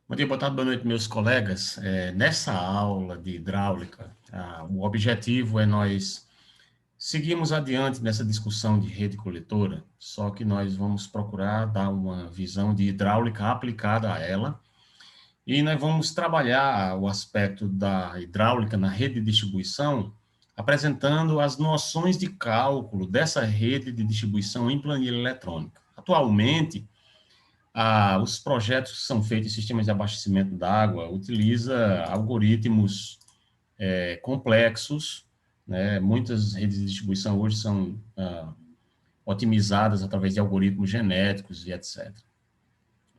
Bom dia, boa tarde, boa noite, meus colegas. Nessa aula de hidráulica, o objetivo é nós seguirmos adiante nessa discussão de rede coletora, só que nós vamos procurar dar uma visão de hidráulica aplicada a ela, e nós vamos trabalhar o aspecto da hidráulica na rede de distribuição, apresentando as noções de cálculo dessa rede de distribuição em planilha eletrônica. Atualmente, os projetos que são feitos em sistemas de abastecimento d'água utiliza algoritmos complexos, né? Muitas redes de distribuição hoje são otimizadas através de algoritmos genéticos e etc.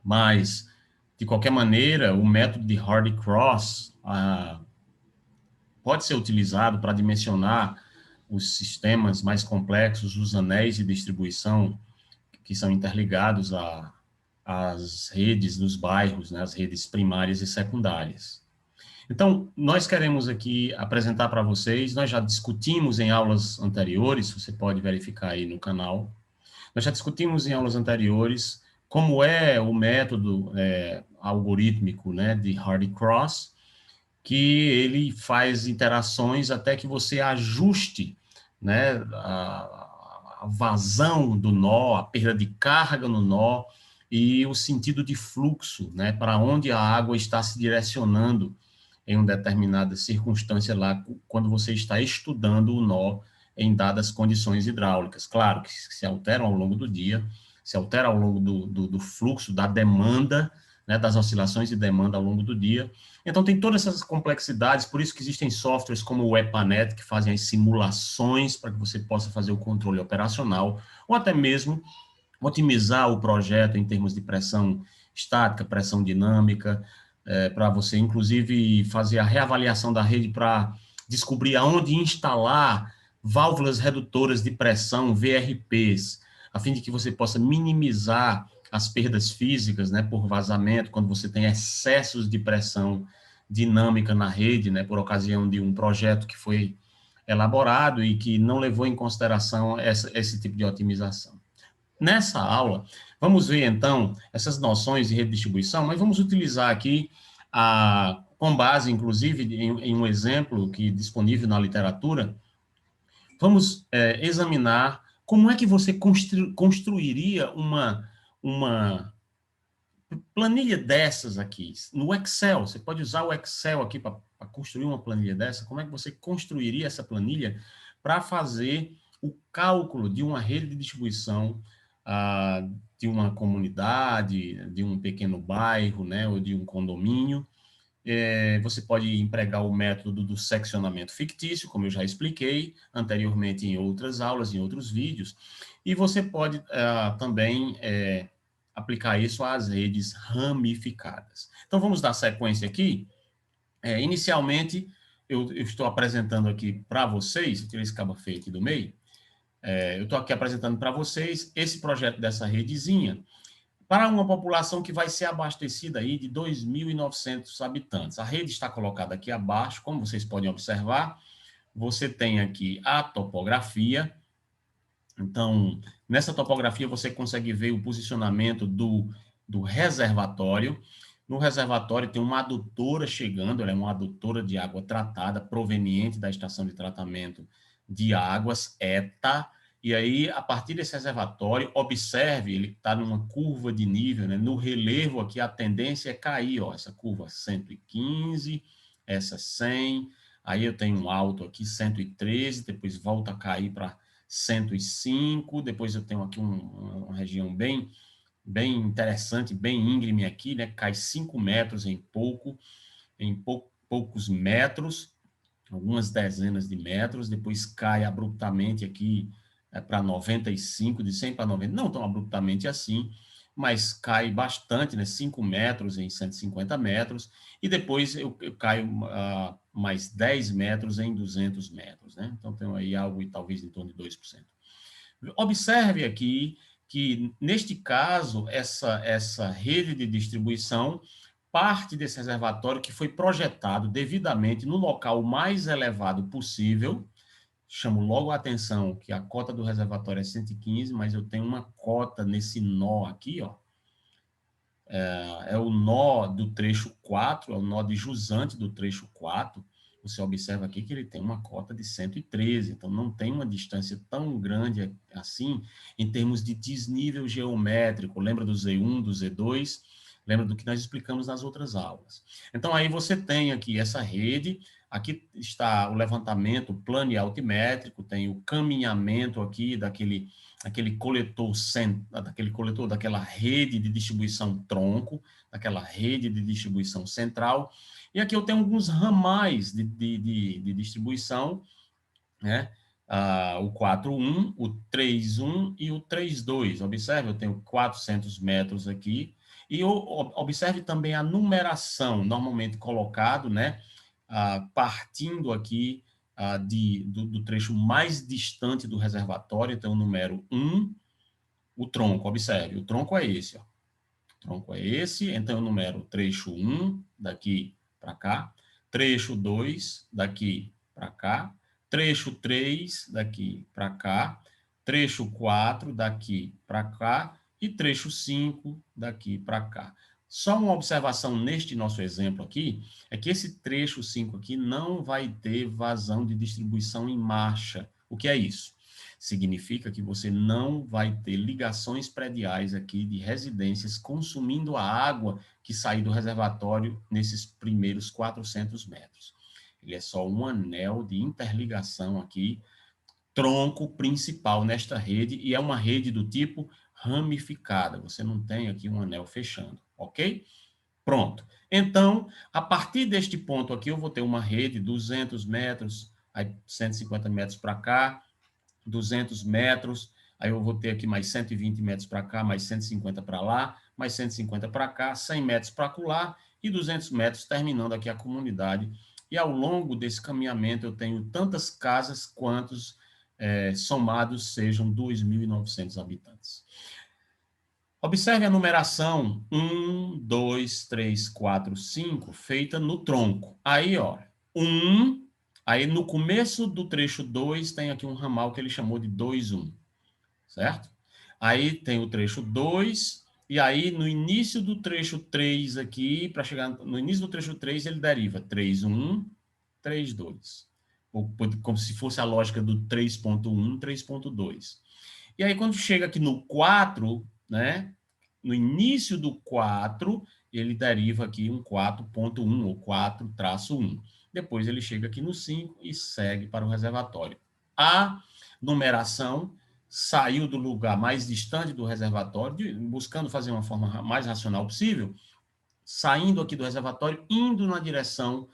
Mas, de qualquer maneira, o método de Hardy-Cross pode ser utilizado para dimensionar os sistemas mais complexos, os anéis de distribuição que são interligados às redes dos bairros, né, as redes primárias e secundárias. Então, nós queremos aqui apresentar para vocês, nós já discutimos em aulas anteriores, você pode verificar aí no canal, nós já discutimos em aulas anteriores como é o método algorítmico, né, de Hardy-Cross, que ele faz interações até que você ajuste, né, a vazão do nó, a perda de carga no nó e o sentido de fluxo, né, para onde a água está se direcionando em uma determinada circunstância lá, quando você está estudando o nó em dadas condições hidráulicas. Claro que se alteram ao longo do dia, se altera ao longo do fluxo, da demanda, né, das oscilações de demanda ao longo do dia. Então, tem todas essas complexidades, por isso que existem softwares como o EPANET, que fazem as simulações para que você possa fazer o controle operacional, ou até mesmo otimizar o projeto em termos de pressão estática, pressão dinâmica, para você, inclusive, fazer a reavaliação da rede para descobrir aonde instalar válvulas redutoras de pressão, VRPs, a fim de que você possa minimizar as perdas físicas, né, por vazamento, quando você tem excessos de pressão dinâmica na rede, né, por ocasião de um projeto que foi elaborado e que não levou em consideração esse tipo de otimização. Nessa aula, vamos ver, então, essas noções de redistribuição, mas vamos utilizar aqui, com base, inclusive, em um exemplo que disponível na literatura, vamos examinar como é que você construiria uma planilha dessas aqui, no Excel. Você pode usar o Excel aqui para construir uma planilha dessa. Como é que você construiria essa planilha para fazer o cálculo de uma rede de distribuição de uma comunidade, de um pequeno bairro, né, ou de um condomínio? Você pode empregar o método do seccionamento fictício, como eu já expliquei anteriormente em outras aulas, em outros vídeos, e você pode também aplicar isso às redes ramificadas. Então, vamos dar sequência aqui. Inicialmente, eu estou apresentando aqui para vocês, eu tirei esse cabo feio aqui do meio, eu estou aqui apresentando para vocês esse projeto dessa redezinha, para uma população que vai ser abastecida aí de 2.900 habitantes. A rede está colocada aqui abaixo, como vocês podem observar, você tem aqui a topografia. Então, nessa topografia você consegue ver o posicionamento do reservatório. No reservatório tem uma adutora chegando, ela é uma adutora de água tratada, proveniente da estação de tratamento de águas, ETA, e aí, a partir desse reservatório, observe, ele está numa curva de nível, né? No relevo aqui, a tendência é cair, ó, essa curva 115, essa 100, aí eu tenho um alto aqui, 113, depois volta a cair para 105, depois eu tenho aqui uma região bem interessante, bem íngreme aqui, né? Cai 5 metros poucos metros, algumas dezenas de metros, depois cai abruptamente aqui para 95, de 100 para 90, não tão abruptamente assim, mas cai bastante, né? 5 metros em 150 metros, e depois eu caio mais 10 metros em 200 metros, né? Então tem aí algo talvez em torno de 2%. Observe aqui que, neste caso, essa rede de distribuição parte desse reservatório que foi projetado devidamente no local mais elevado possível. Chamo logo a atenção que a cota do reservatório é 115, mas eu tenho uma cota nesse nó aqui, ó, é o nó do trecho 4, é o nó de jusante do trecho 4. Você observa aqui que ele tem uma cota de 113, então não tem uma distância tão grande assim em termos de desnível geométrico. Lembra do Z1, do Z2? Lembra do que nós explicamos nas outras aulas. Então, aí você tem aqui essa rede, aqui está o levantamento plano e altimétrico, tem o caminhamento aqui daquele coletor, daquela rede de distribuição tronco, daquela rede de distribuição central. E aqui eu tenho alguns ramais de distribuição, né? O 4.1, o 3.1 e o 3.2. Observe, eu tenho 400 metros aqui. E observe também a numeração, normalmente colocado, né? Partindo aqui do trecho mais distante do reservatório, então o número 1, o tronco, observe, o tronco é esse, ó. O tronco é esse, então eu numero trecho 1, daqui para cá, trecho 2, daqui para cá, trecho 3, daqui para cá, trecho 4, daqui para cá, e trecho 5, daqui para cá. Só uma observação neste nosso exemplo aqui, é que esse trecho 5 aqui não vai ter vazão de distribuição em marcha. O que é isso? Significa que você não vai ter ligações prediais aqui de residências consumindo a água que sai do reservatório nesses primeiros 400 metros. Ele é só um anel de interligação aqui, tronco principal nesta rede, e é uma rede do tipo ramificada. Você não tem aqui um anel fechando, ok? Pronto. Então, a partir deste ponto aqui, eu vou ter uma rede, 200 metros, aí 150 metros para cá, 200 metros, aí eu vou ter aqui mais 120 metros para cá, mais 150 para lá, mais 150 para cá, 100 metros para acolá e 200 metros terminando aqui a comunidade. E ao longo desse caminhamento eu tenho tantas casas quantos somados sejam 2.900 habitantes. Observe a numeração 1, 2, 3, 4, 5, feita no tronco. Aí, ó, 1, aí no começo do trecho 2 tem aqui um ramal que ele chamou de 2.1, certo? Aí tem o trecho 2, e aí no início do trecho 3 aqui, para chegar no início do trecho 3, ele deriva 3.1, 3.2. Como se fosse a lógica do 3.1, 3.2. E aí quando chega aqui no 4, né? No início do 4, ele deriva aqui um 4.1 ou 4-1. Depois ele chega aqui no 5 e segue para o reservatório. A numeração saiu do lugar mais distante do reservatório, buscando fazer uma forma mais racional possível, saindo aqui do reservatório, indo na direção,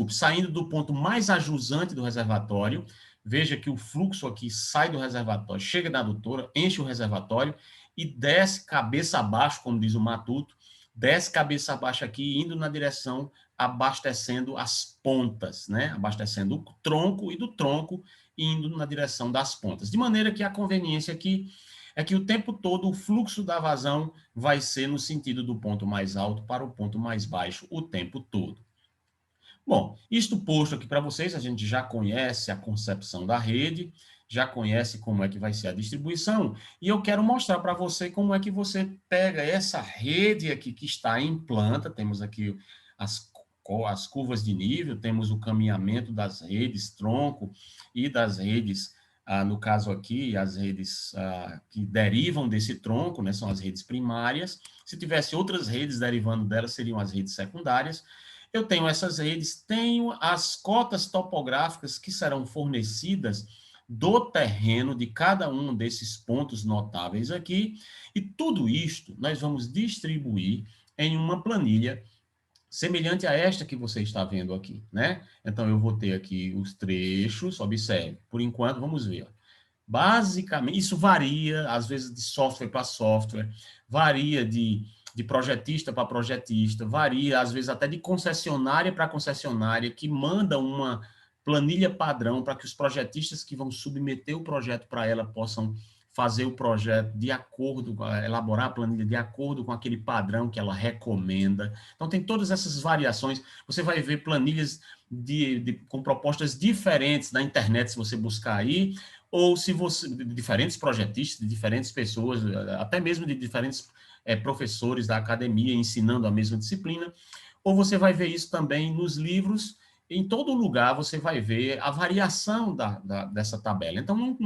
saindo do ponto mais ajusante do reservatório. Veja que o fluxo aqui sai do reservatório, chega na adutora, enche o reservatório e desce cabeça abaixo, como diz o Matuto, desce cabeça abaixo aqui, indo na direção, abastecendo as pontas, né? Abastecendo o tronco e do tronco, indo na direção das pontas. De maneira que a conveniência aqui é que o tempo todo o fluxo da vazão vai ser no sentido do ponto mais alto para o ponto mais baixo o tempo todo. Bom, isto posto aqui para vocês, a gente já conhece a concepção da rede, já conhece como é que vai ser a distribuição, e eu quero mostrar para você como é que você pega essa rede aqui que está em planta, temos aqui as curvas de nível, temos o caminhamento das redes tronco e das redes, no caso aqui, as redes que derivam desse tronco, né, são as redes primárias. Se tivesse outras redes derivando delas, seriam as redes secundárias. Eu tenho essas redes, tenho as cotas topográficas que serão fornecidas do terreno de cada um desses pontos notáveis aqui, e tudo isto nós vamos distribuir em uma planilha semelhante a esta que você está vendo aqui, né? Então, eu vou ter aqui os trechos, observe, por enquanto, vamos ver. Basicamente, isso varia, às vezes, de software para software, varia de projetista para projetista, varia, às vezes, até de concessionária para concessionária, que manda uma planilha padrão para que os projetistas que vão submeter o projeto para ela possam fazer o projeto de acordo, elaborar a planilha de acordo com aquele padrão que ela recomenda. Então, tem todas essas variações. Você vai ver planilhas com propostas diferentes na internet, se você buscar aí, ou se você, de diferentes projetistas, de diferentes pessoas, até mesmo de diferentes professores da academia ensinando a mesma disciplina, ou você vai ver isso também nos livros. Em todo lugar você vai ver a variação dessa tabela. Então,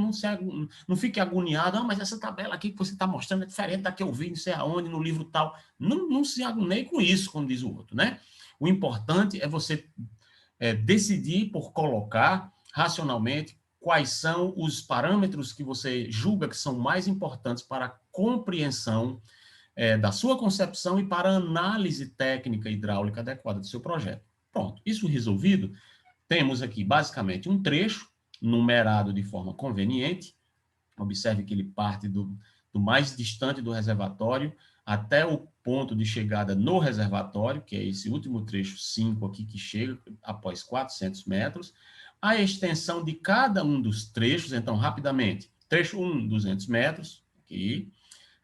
não fique agoniado, mas essa tabela aqui que você está mostrando é diferente da que eu vi, não sei aonde, no livro tal. Não se agonie com isso, como diz o outro, né? O importante é você decidir por colocar racionalmente quais são os parâmetros que você julga que são mais importantes para a compreensão da sua concepção e para a análise técnica hidráulica adequada do seu projeto. Pronto, isso resolvido, temos aqui basicamente um trecho numerado de forma conveniente. Observe que ele parte do mais distante do reservatório até o ponto de chegada no reservatório, que é esse último trecho 5 aqui, que chega após 400 metros. A extensão de cada um dos trechos, então, rapidamente, trecho 1, 200 metros, aqui.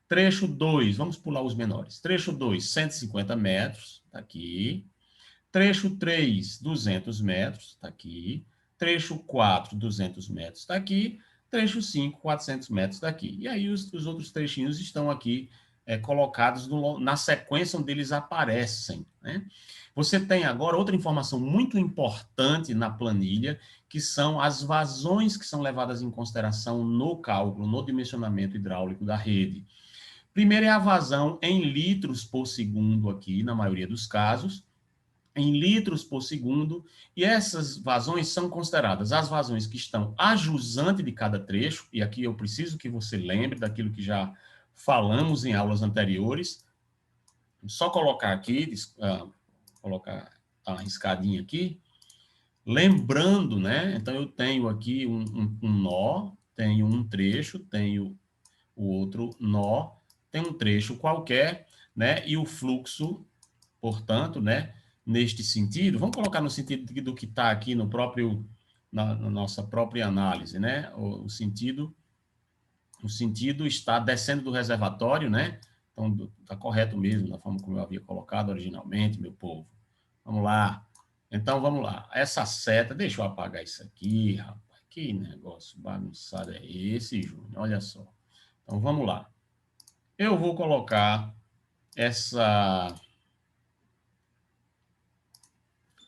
Trecho 2, vamos pular os menores. Trecho 2, 150 metros, tá aqui. Trecho 3, 200 metros, está aqui. Trecho 4, 200 metros, está aqui. Trecho 5, 400 metros, está aqui. E aí os outros trechinhos estão aqui colocados na sequência onde eles aparecem, né? Você tem agora outra informação muito importante na planilha, que são as vazões que são levadas em consideração no cálculo, no dimensionamento hidráulico da rede. Primeiro é a vazão em litros por segundo aqui, na maioria dos casos, em litros por segundo, e essas vazões são consideradas as vazões que estão a jusante de cada trecho, e aqui eu preciso que você lembre daquilo que já falamos em aulas anteriores. Só colocar aqui, colocar a riscadinha aqui, lembrando, né? Então, eu tenho aqui um nó, tenho um trecho, tenho o outro nó, tem um trecho qualquer, né? E o fluxo, portanto, né? Neste sentido, vamos colocar no sentido do que está aqui no próprio, na nossa própria análise, né? O sentido está descendo do reservatório, né? Então, está correto mesmo, da forma como eu havia colocado originalmente, meu povo. Vamos lá. Então, vamos lá. Essa seta, deixa eu apagar isso aqui, rapaz. Que negócio bagunçado é esse, Júnior? Olha só. Então, vamos lá. Eu vou colocar essa...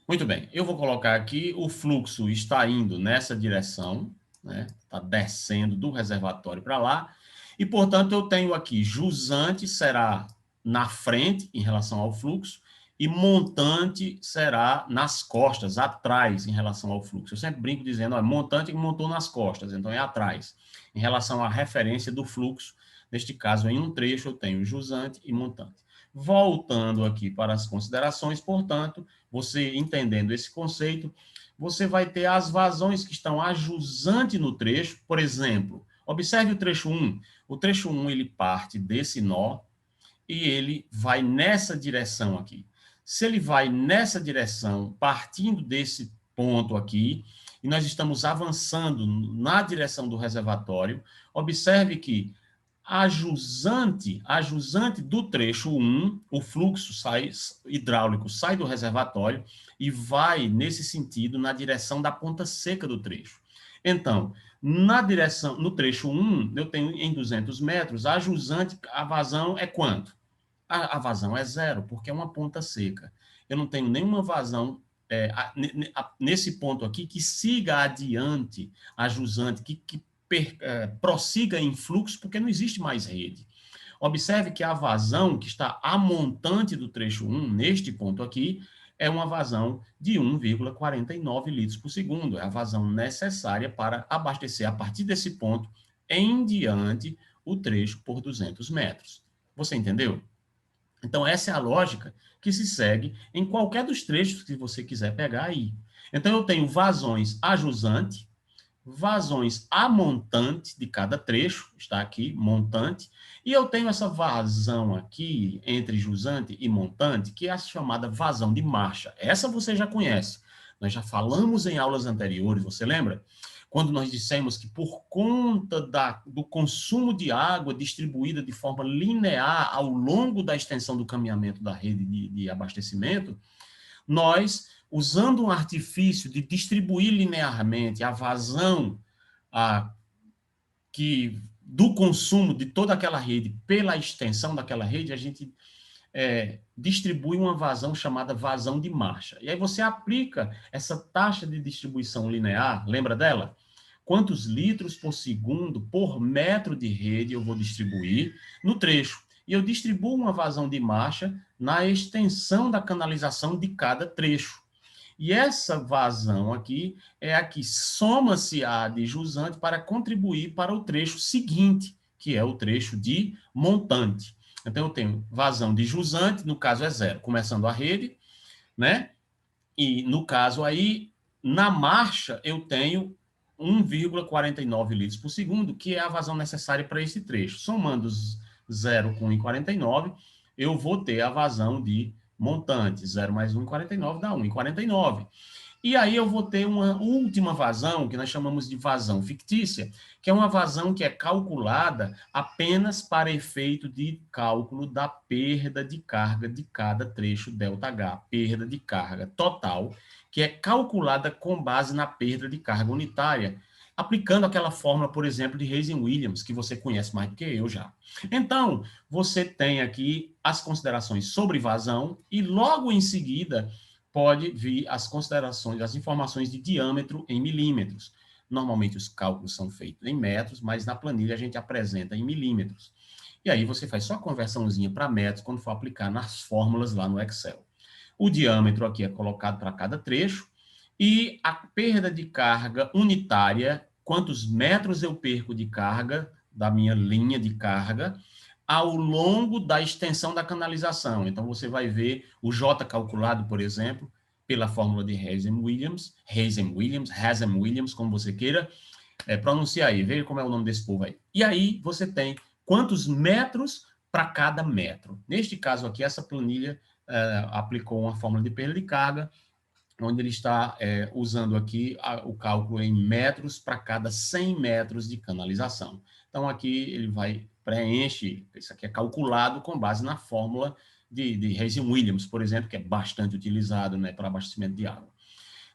Muito bem, eu vou colocar aqui, o fluxo está indo nessa direção, né? Está descendo do reservatório para lá, e, portanto, eu tenho aqui jusante será na frente em relação ao fluxo, e montante será nas costas, atrás em relação ao fluxo. Eu sempre brinco dizendo, ó, montante que montou nas costas, então é atrás, em relação à referência do fluxo. Neste caso, em um trecho, eu tenho jusante e montante. Voltando aqui para as considerações, portanto, você entendendo esse conceito, você vai ter as vazões que estão a jusante no trecho. Por exemplo, observe o trecho 1. O trecho 1, ele parte desse nó e ele vai nessa direção aqui. Se ele vai nessa direção, partindo desse ponto aqui, e nós estamos avançando na direção do reservatório, observe que a jusante do trecho 1, o fluxo hidráulico sai do reservatório e vai, nesse sentido, na direção da ponta seca do trecho. Então, no trecho 1, eu tenho em 200 metros, a jusante, a vazão é quanto? A vazão é zero, porque é uma ponta seca. Eu não tenho nenhuma vazão nesse ponto aqui que siga adiante a jusante, que prossiga em fluxo, porque não existe mais rede. Observe que a vazão que está a montante do trecho 1, neste ponto aqui, é uma vazão de 1,49 litros por segundo. É a vazão necessária para abastecer, a partir desse ponto, em diante, o trecho por 200 metros. Você entendeu? Então, essa é a lógica que se segue em qualquer dos trechos que você quiser pegar aí. Então, eu tenho vazões a jusante, vazões a montante de cada trecho, está aqui, montante, e eu tenho essa vazão aqui entre jusante e montante, que é a chamada vazão de marcha. Essa você já conhece. Nós já falamos em aulas anteriores, você lembra? Quando nós dissemos que por conta do consumo de água distribuída de forma linear ao longo da extensão do caminhamento da rede de abastecimento, nós, usando um artifício de distribuir linearmente a vazão que do consumo de toda aquela rede pela extensão daquela rede, a gente distribui uma vazão chamada vazão de marcha. E aí você aplica essa taxa de distribuição linear, lembra dela? Quantos litros por segundo por metro de rede eu vou distribuir no trecho. E eu distribuo uma vazão de marcha na extensão da canalização de cada trecho. E essa vazão aqui é a que soma-se à de jusante para contribuir para o trecho seguinte, que é o trecho de montante. Então, eu tenho vazão de jusante, no caso é zero, começando a rede, né? E, no caso aí, na marcha, eu tenho 1,49 litros por segundo, que é a vazão necessária para esse trecho. Somando 0 com 1,49, eu vou ter a vazão de montante. 0 mais 1,49 dá 1,49. E aí eu vou ter uma última vazão, que nós chamamos de vazão fictícia, que é uma vazão que é calculada apenas para efeito de cálculo da perda de carga de cada trecho ΔH, perda de carga total, que é calculada com base na perda de carga unitária, aplicando aquela fórmula, por exemplo, de Hazen-Williams, que você conhece mais do que eu já. Então, você tem aqui as considerações sobre vazão e logo em seguida pode vir as considerações, as informações de diâmetro em milímetros. Normalmente os cálculos são feitos em metros, mas na planilha a gente apresenta em milímetros. E aí você faz só a conversãozinha para metros quando for aplicar nas fórmulas lá no Excel. O diâmetro aqui é colocado para cada trecho e a perda de carga unitária, quantos metros eu perco de carga da minha linha de carga, ao longo da extensão da canalização. Então, você vai ver o J calculado, por exemplo, pela fórmula de Hazen-Williams, como você queira pronunciar aí, veja como é o nome desse povo aí. E aí, você tem quantos metros para cada metro. Neste caso aqui, essa planilha aplicou uma fórmula de perda de carga, onde ele está usando aqui o cálculo em metros para cada 100 metros de canalização. Então, aqui ele preenche, isso aqui é calculado com base na fórmula de Hazen-Williams, por exemplo, que é bastante utilizado, né, para abastecimento de água.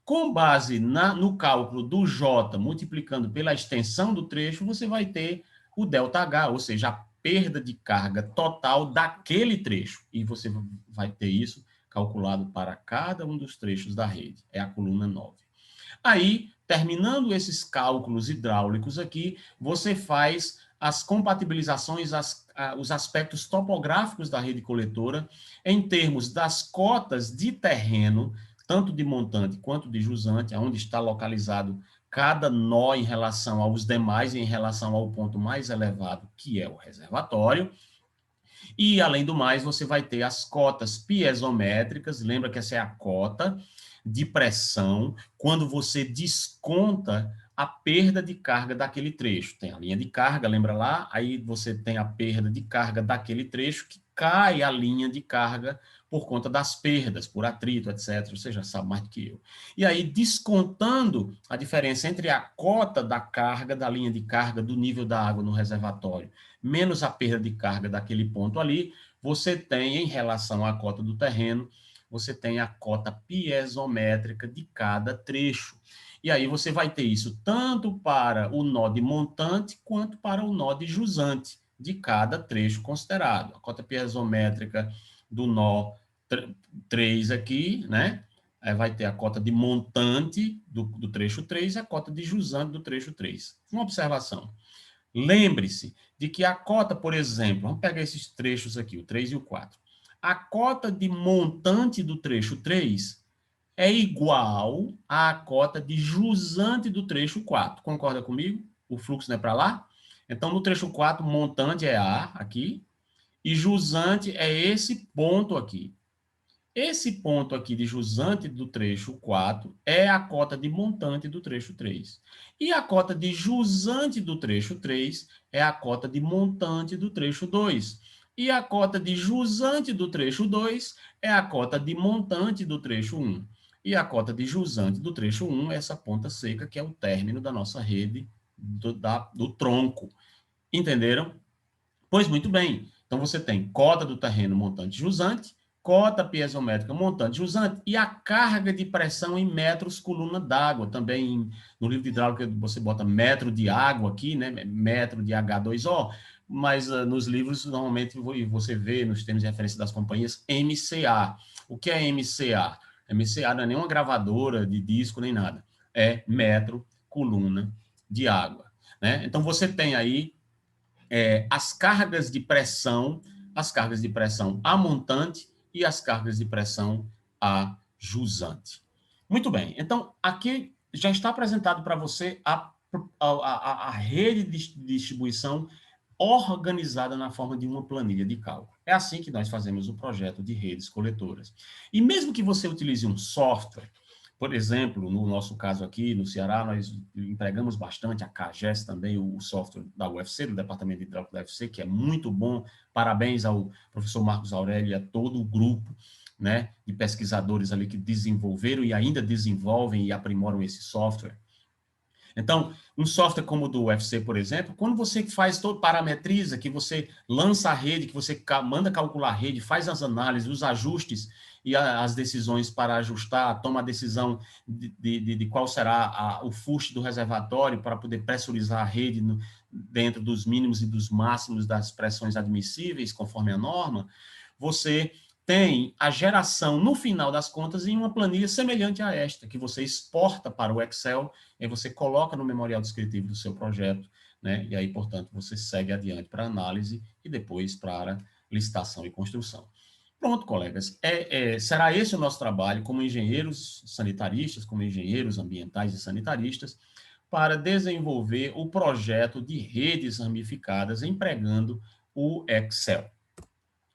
Com base no cálculo do J, multiplicando pela extensão do trecho, você vai ter o ΔH, ou seja, a perda de carga total daquele trecho. E você vai ter isso calculado para cada um dos trechos da rede. É a coluna 9. Aí, terminando esses cálculos hidráulicos aqui, você faz as compatibilizações, os aspectos topográficos da rede coletora em termos das cotas de terreno, tanto de montante quanto de jusante, onde está localizado cada nó em relação aos demais e em relação ao ponto mais elevado, que é o reservatório. E, além do mais, você vai ter as cotas piezométricas, lembra que essa é a cota de pressão, quando você desconta a perda de carga daquele trecho. Tem a linha de carga, lembra lá? Aí você tem a perda de carga daquele trecho, que cai a linha de carga por conta das perdas, por atrito, etc. Você já sabe mais do que eu. E aí, descontando a diferença entre a cota da carga, da linha de carga, do nível da água no reservatório, menos a perda de carga daquele ponto ali, você tem, em relação à cota do terreno, você tem a cota piezométrica de cada trecho. E aí você vai ter isso tanto para o nó de montante quanto para o nó de jusante de cada trecho considerado. A cota piezométrica do nó 3 aqui, né? Aí vai ter a cota de montante do trecho 3 e a cota de jusante do trecho 3. Uma observação. Lembre-se de que a cota, por exemplo, vamos pegar esses trechos aqui, o 3 e o 4. A cota de montante do trecho 3 é igual à cota de jusante do trecho 4. Concorda comigo? O fluxo não é para lá? Então, no trecho 4, montante é A, aqui, e jusante é esse ponto aqui. Esse ponto aqui de jusante do trecho 4 é a cota de montante do trecho 3. E a cota de jusante do trecho 3 é a cota de montante do trecho 2. E a cota de jusante do trecho 2 é a cota de montante do trecho 1. E a cota de jusante do trecho 1 é essa ponta seca, que é o término da nossa rede do tronco. Entenderam? Pois muito bem. Então, você tem cota do terreno montante jusante, cota piezométrica montante jusante e a carga de pressão em metros coluna d'água. Também no livro de hidráulica você bota metro de água aqui, né? Metro de H2O, mas nos livros normalmente você vê nos termos de referência das companhias MCA. O que é MCA? MCA não é nenhuma gravadora de disco nem nada. É metro coluna de água, né? Então você tem aí as cargas de pressão a montante e as cargas de pressão a jusante. Muito bem, então aqui já está apresentado para você a rede de distribuição organizada na forma de uma planilha de cálculo. É assim que nós fazemos o projeto de redes coletoras. E mesmo que você utilize um software, por exemplo, no nosso caso aqui, no Ceará, nós empregamos bastante a CAGES também, o software da UFC, do Departamento de Hidráulica da UFC, que é muito bom. Parabéns ao professor Marcos Aurélio e a todo o grupo, né, de pesquisadores ali que desenvolveram e ainda desenvolvem e aprimoram esse software. Então, um software como o do UFC, por exemplo, quando você faz todo, parametriza, que você lança a rede, que você manda calcular a rede, faz as análises, os ajustes e as decisões para ajustar, toma a decisão de qual será o fuste do reservatório para poder pressurizar a rede dentro dos mínimos e dos máximos das pressões admissíveis, conforme a norma, você tem a geração, no final das contas, em uma planilha semelhante a esta, que você exporta para o Excel, e você coloca no memorial descritivo do seu projeto, né? E aí, portanto, você segue adiante para análise e depois para licitação e construção. Pronto, colegas, será esse o nosso trabalho como engenheiros sanitaristas, como engenheiros ambientais e sanitaristas, para desenvolver o projeto de redes ramificadas empregando o Excel.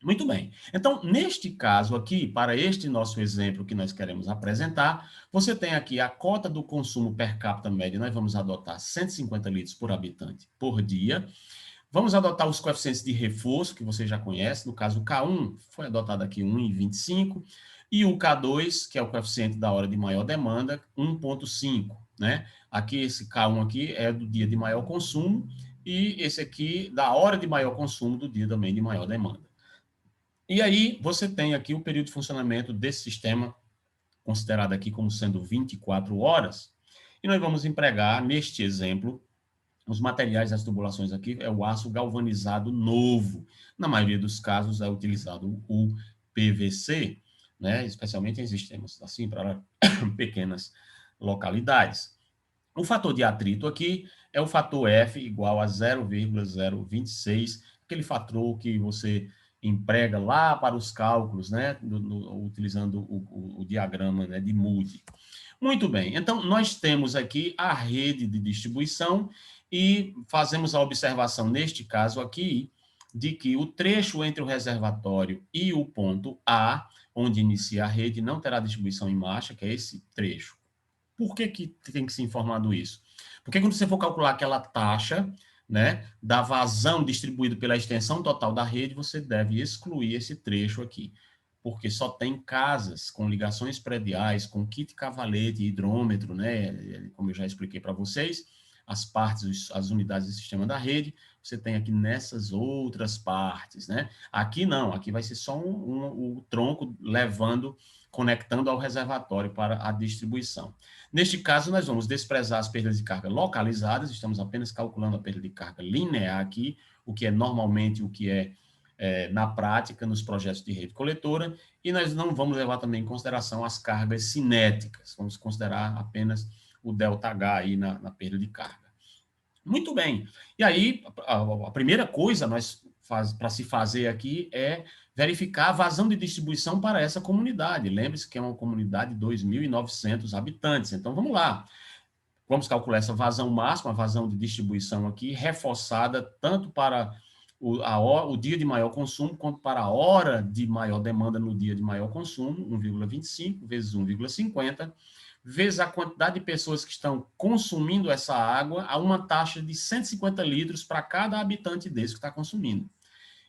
Muito bem. Então, neste caso aqui, para este nosso exemplo que nós queremos apresentar, você tem aqui a cota do consumo per capita médio, nós vamos adotar 150 litros por habitante por dia. Vamos adotar os coeficientes de reforço, que você já conhece, no caso o K1 foi adotado aqui 1,25, e o K2, que é o coeficiente da hora de maior demanda, 1,5, né? Aqui, esse K1 aqui é do dia de maior consumo, e esse aqui da hora de maior consumo do dia também de maior demanda. E aí, você tem aqui o período de funcionamento desse sistema, considerado aqui como sendo 24 horas, e nós vamos empregar, neste exemplo, os materiais das tubulações aqui, é o aço galvanizado novo. Na maioria dos casos, é utilizado o PVC, né, especialmente em sistemas assim, para pequenas localidades. O fator de atrito aqui é o fator F igual a 0,026, aquele fator que você emprega lá para os cálculos, né, utilizando o diagrama, né, de Moody. Muito bem, então nós temos aqui a rede de distribuição e fazemos a observação, neste caso aqui, de que o trecho entre o reservatório e o ponto A, onde inicia a rede, não terá distribuição em marcha, que é esse trecho. Por que tem que ser informado isso? Porque quando você for calcular aquela taxa, né, da vazão distribuída pela extensão total da rede, você deve excluir esse trecho aqui, porque só tem casas com ligações prediais, com kit cavalete, hidrômetro, né, como eu já expliquei para vocês, as partes, as unidades do sistema da rede, você tem aqui nessas outras partes, né? Aqui não, aqui vai ser só o tronco conectando ao reservatório para a distribuição. Neste caso, nós vamos desprezar as perdas de carga localizadas, estamos apenas calculando a perda de carga linear aqui, o que é normalmente o que na prática, nos projetos de rede coletora, e nós não vamos levar também em consideração as cargas cinéticas, vamos considerar apenas o ΔH aí na perda de carga. Muito bem. E aí, a primeira coisa para se fazer aqui é verificar a vazão de distribuição para essa comunidade. Lembre-se que é uma comunidade de 2.900 habitantes. Então, vamos lá. Vamos calcular essa vazão máxima, a vazão de distribuição aqui, reforçada tanto para o dia de maior consumo, quanto para a hora de maior demanda no dia de maior consumo, 1,25 vezes 1,50, vezes a quantidade de pessoas que estão consumindo essa água a uma taxa de 150 litros para cada habitante desse que está consumindo.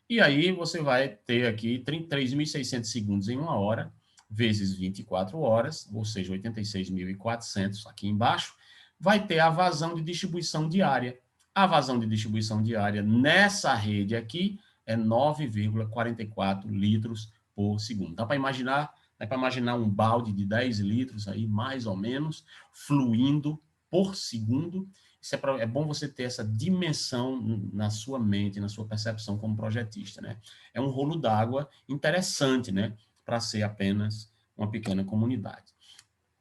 E aí você vai ter aqui 33.600 segundos em uma hora, vezes 24 horas, ou seja, 86.400 aqui embaixo, vai ter a vazão de distribuição diária. A vazão de distribuição diária nessa rede aqui é 9,44 litros por segundo. Dá para imaginar um balde de 10 litros aí, mais ou menos, fluindo por segundo. Isso é bom você ter essa dimensão na sua mente, na sua percepção como projetista, né? É um rolo d'água interessante, né? Para ser apenas uma pequena comunidade.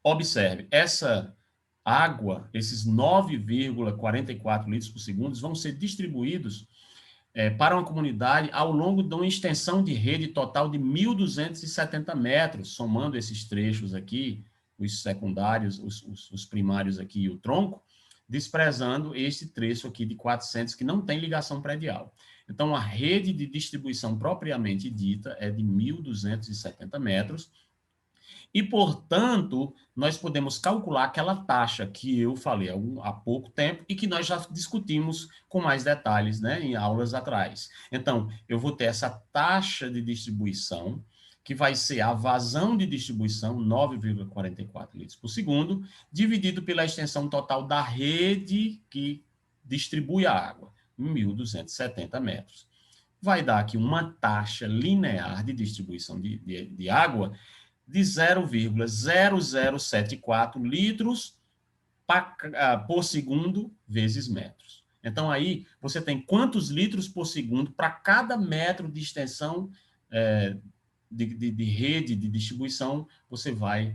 Observe, essa água, esses 9,44 litros por segundo, vão ser distribuídos para uma comunidade ao longo de uma extensão de rede total de 1.270 metros, somando esses trechos aqui, os secundários, os primários aqui e o tronco, desprezando este trecho aqui de 400 que não tem ligação predial. Então, a rede de distribuição propriamente dita é de 1.270 metros, e, portanto, nós podemos calcular aquela taxa que eu falei há pouco tempo e que nós já discutimos com mais detalhes, né, em aulas atrás. Então, eu vou ter essa taxa de distribuição, que vai ser a vazão de distribuição, 9,44 litros por segundo, dividido pela extensão total da rede que distribui a água, 1.270 metros. Vai dar aqui uma taxa linear de distribuição de água de 0,0074 litros por segundo vezes metros. Então, aí, você tem quantos litros por segundo para cada metro de extensão de rede de distribuição você vai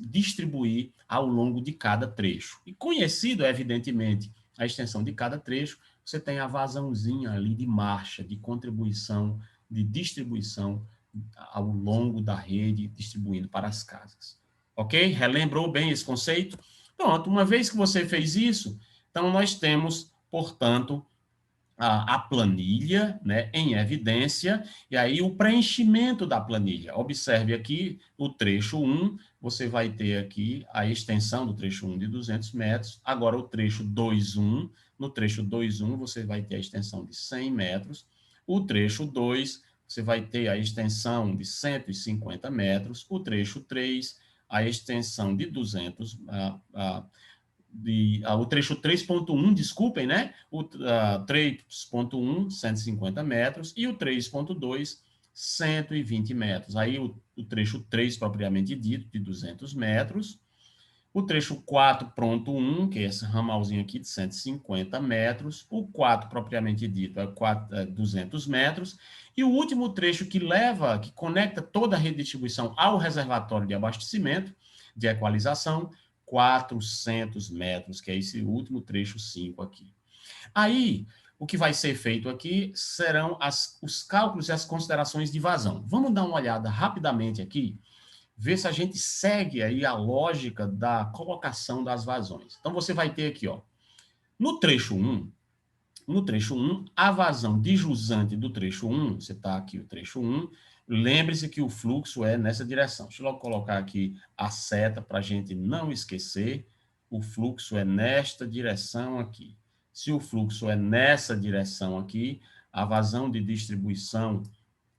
distribuir ao longo de cada trecho. E conhecido, evidentemente, a extensão de cada trecho, você tem a vazãozinha ali de marcha, de contribuição, de distribuição ao longo da rede, distribuindo para as casas. Ok? Relembrou bem esse conceito? Pronto, uma vez que você fez isso, então nós temos, portanto, a planilha, né, em evidência, e aí o preenchimento da planilha. Observe aqui o trecho 1, você vai ter aqui a extensão do trecho 1 de 200 metros, agora o trecho 2.1, no trecho 2.1 você vai ter a extensão de 100 metros, o trecho 2 você vai ter a extensão de 150 metros, o trecho 3, a extensão de 200 o trecho 3.1, desculpem, né? O 3.1, 150 metros, e o 3.2, 120 metros. Aí o trecho 3, propriamente dito, de 200 metros. O trecho 4.1, que é esse ramalzinho aqui de 150 metros. O 4, propriamente dito, é 200 metros. E o último trecho que conecta toda a rede de distribuição ao reservatório de abastecimento, de equalização, 400 metros, que é esse último trecho 5 aqui. Aí, o que vai ser feito aqui serão os cálculos e as considerações de vazão. Vamos dar uma olhada rapidamente aqui, ver se a gente segue aí a lógica da colocação das vazões. Então, você vai ter aqui, ó, no trecho 1, a vazão de jusante do trecho 1, você está aqui o trecho 1, lembre-se que o fluxo é nessa direção. Deixa eu logo colocar aqui a seta para a gente não esquecer. O fluxo é nesta direção aqui. Se o fluxo é nessa direção aqui, a vazão de distribuição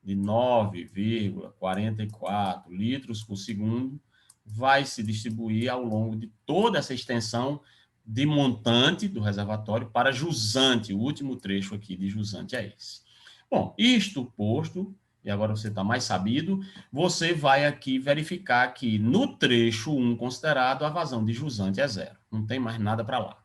de 9,44 litros por segundo vai se distribuir ao longo de toda essa extensão de montante do reservatório para jusante. O último trecho aqui de jusante é esse. Bom, isto posto, e agora você está mais sabido, você vai aqui verificar que no trecho 1 considerado, a vazão de jusante é 0. Não tem mais nada para lá.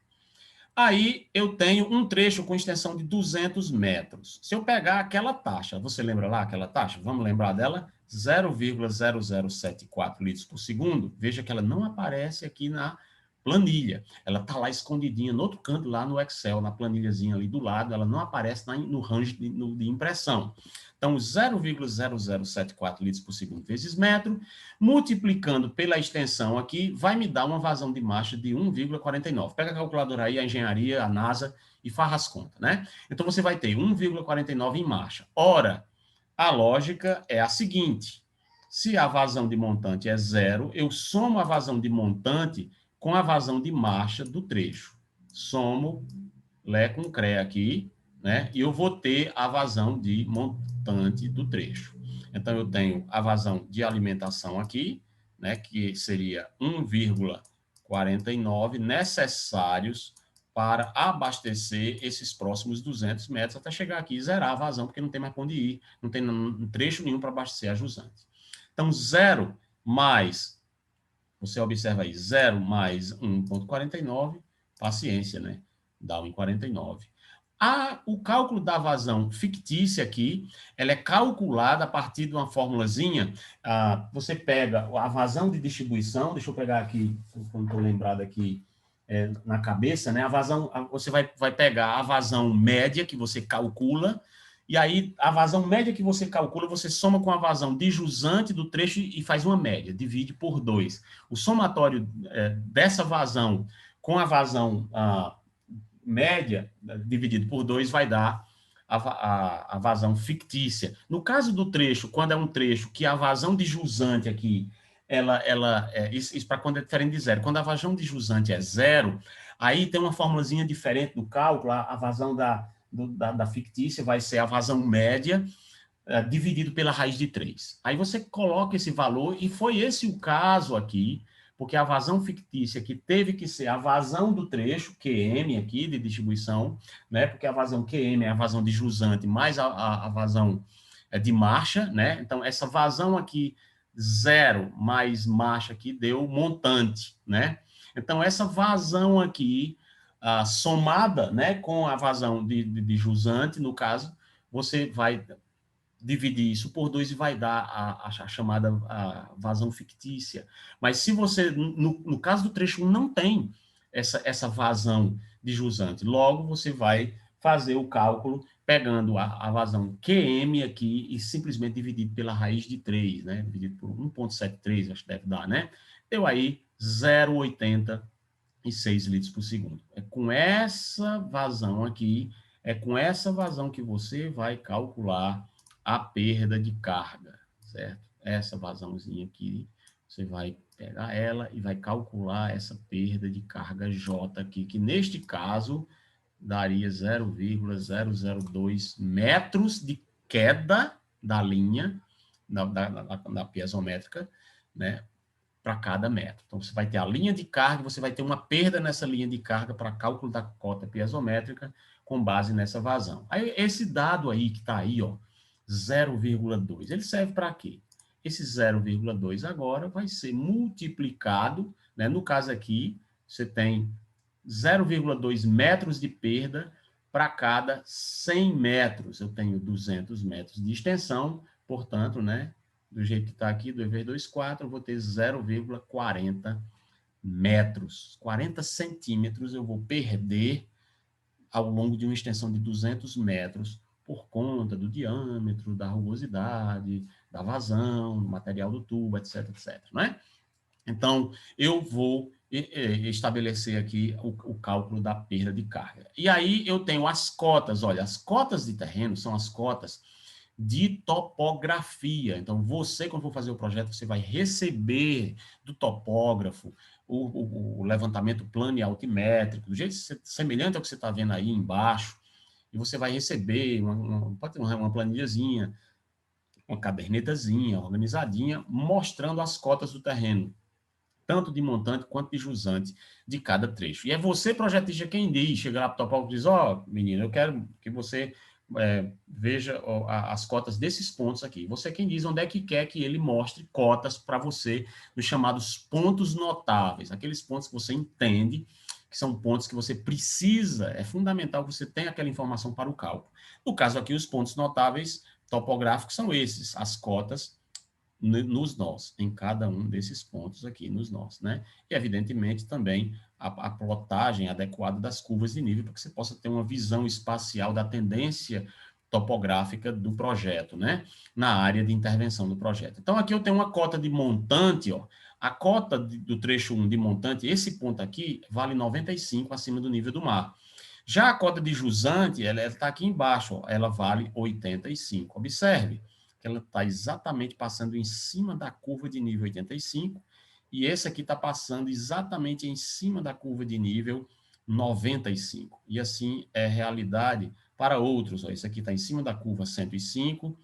Aí eu tenho um trecho com extensão de 200 metros. Se eu pegar aquela taxa, você lembra lá aquela taxa? Vamos lembrar dela? 0,0074 litros por segundo. Veja que ela não aparece aqui na planilha. Ela está lá escondidinha no outro canto, lá no Excel, na planilhazinha ali do lado. Ela não aparece no range de impressão. Então, 0,0074 litros por segundo vezes metro, multiplicando pela extensão aqui, vai me dar uma vazão de marcha de 1,49. Pega a calculadora aí, a engenharia, a NASA, e faz as contas, né? Então, você vai ter 1,49 em marcha. Ora, a lógica é a seguinte: se a vazão de montante é 0, eu somo a vazão de montante com a vazão de marcha do trecho. Somo Lé com Cré aqui, né? E eu vou ter a vazão de montante do trecho. Então, eu tenho a vazão de alimentação aqui, né? Que seria 1,49 necessários para abastecer esses próximos 200 metros até chegar aqui e zerar a vazão, porque não tem mais para onde ir, não tem trecho nenhum para abastecer a jusante. Então, 0 mais, você observa aí, 0 mais 1,49, paciência, né? Dá 1,49. O cálculo da vazão fictícia aqui, ela é calculada a partir de uma formulazinha. Você pega a vazão de distribuição, deixa eu pegar aqui, quando estou lembrado aqui na cabeça, né? A vazão, você vai pegar a vazão média que você calcula, e aí a vazão média que você calcula, você soma com a vazão de jusante do trecho e faz uma média, divide por 2. O somatório dessa vazão com a vazão média, dividido por 2, vai dar a vazão fictícia. No caso do trecho, quando é um trecho que a vazão de jusante aqui, isso para quando é diferente de 0. Quando a vazão de jusante é 0, aí tem uma formulazinha diferente do cálculo, a vazão da fictícia vai ser a vazão média, dividido pela raiz de 3. Aí você coloca esse valor, e foi esse o caso aqui, porque a vazão fictícia que teve que ser a vazão do trecho, QM aqui, de distribuição, né? Porque a vazão QM é a vazão de jusante mais a vazão de marcha, né? Então, essa vazão aqui, 0 mais marcha aqui, deu montante, né? Então, essa vazão aqui, somada, né, com a vazão de jusante, no caso, você vai dividir isso por 2 e vai dar a chamada vazão fictícia. Mas se você, no caso do trecho 1, não tem essa vazão de jusante, logo você vai fazer o cálculo pegando a vazão QM aqui e simplesmente dividido pela raiz de 3, né? Dividido por 1,73, acho que deve dar, né? Deu aí 0,86 litros por segundo. É com essa vazão aqui, é com essa vazão que você vai calcular a perda de carga, certo? Essa vazãozinha aqui, você vai pegar ela e vai calcular essa perda de carga J aqui, que neste caso daria 0,002 metros de queda da linha, da piezométrica, né? Para cada metro. Então, você vai ter a linha de carga, você vai ter uma perda nessa linha de carga para cálculo da cota piezométrica com base nessa vazão. Aí, esse dado aí que está aí, ó, 0,2, ele serve para quê? Esse 0,2 agora vai ser multiplicado, né? No caso aqui, você tem 0,2 metros de perda para cada 100 metros. Eu tenho 200 metros de extensão, portanto, né? Do jeito que está aqui, 2 vezes 2, 4, eu vou ter 0,40 metros. 40 centímetros eu vou perder ao longo de uma extensão de 200 metros por conta do diâmetro, da rugosidade, da vazão, do material do tubo, etc, etc. Não é? Então, eu vou estabelecer aqui o cálculo da perda de carga. E aí eu tenho as cotas. Olha, as cotas de terreno são as cotas de topografia. Então, você, quando for fazer o projeto, você vai receber do topógrafo o levantamento plano e altimétrico, do jeito semelhante ao que você está vendo aí embaixo, e você vai receber pode ter uma planilhazinha, uma cadernetazinha organizadinha, mostrando as cotas do terreno, tanto de montante quanto de jusante de cada trecho. E é você, projetista, quem diz, chega lá para o topógrafo e diz, menino, eu quero que você veja as cotas desses pontos aqui. Você quem diz onde é que quer que ele mostre cotas para você, nos chamados pontos notáveis, aqueles pontos que você entende que são pontos que você precisa, é fundamental que você tenha aquela informação para o cálculo. No caso aqui, os pontos notáveis topográficos são esses, as cotas nos nós, em cada um desses pontos aqui nos nós, né? E, evidentemente, também a plotagem adequada das curvas de nível, para que você possa ter uma visão espacial da tendência topográfica do projeto, né? Na área de intervenção do projeto. Então, aqui eu tenho uma cota de montante, ó. A cota do trecho 1 de montante, esse ponto aqui, vale 95 acima do nível do mar. Já a cota de jusante, ela está aqui embaixo, ó, ela vale 85. Observe que ela está exatamente passando em cima da curva de nível 85, e esse aqui está passando exatamente em cima da curva de nível 95. E assim é realidade para outros. Ó, esse aqui está em cima da curva 105,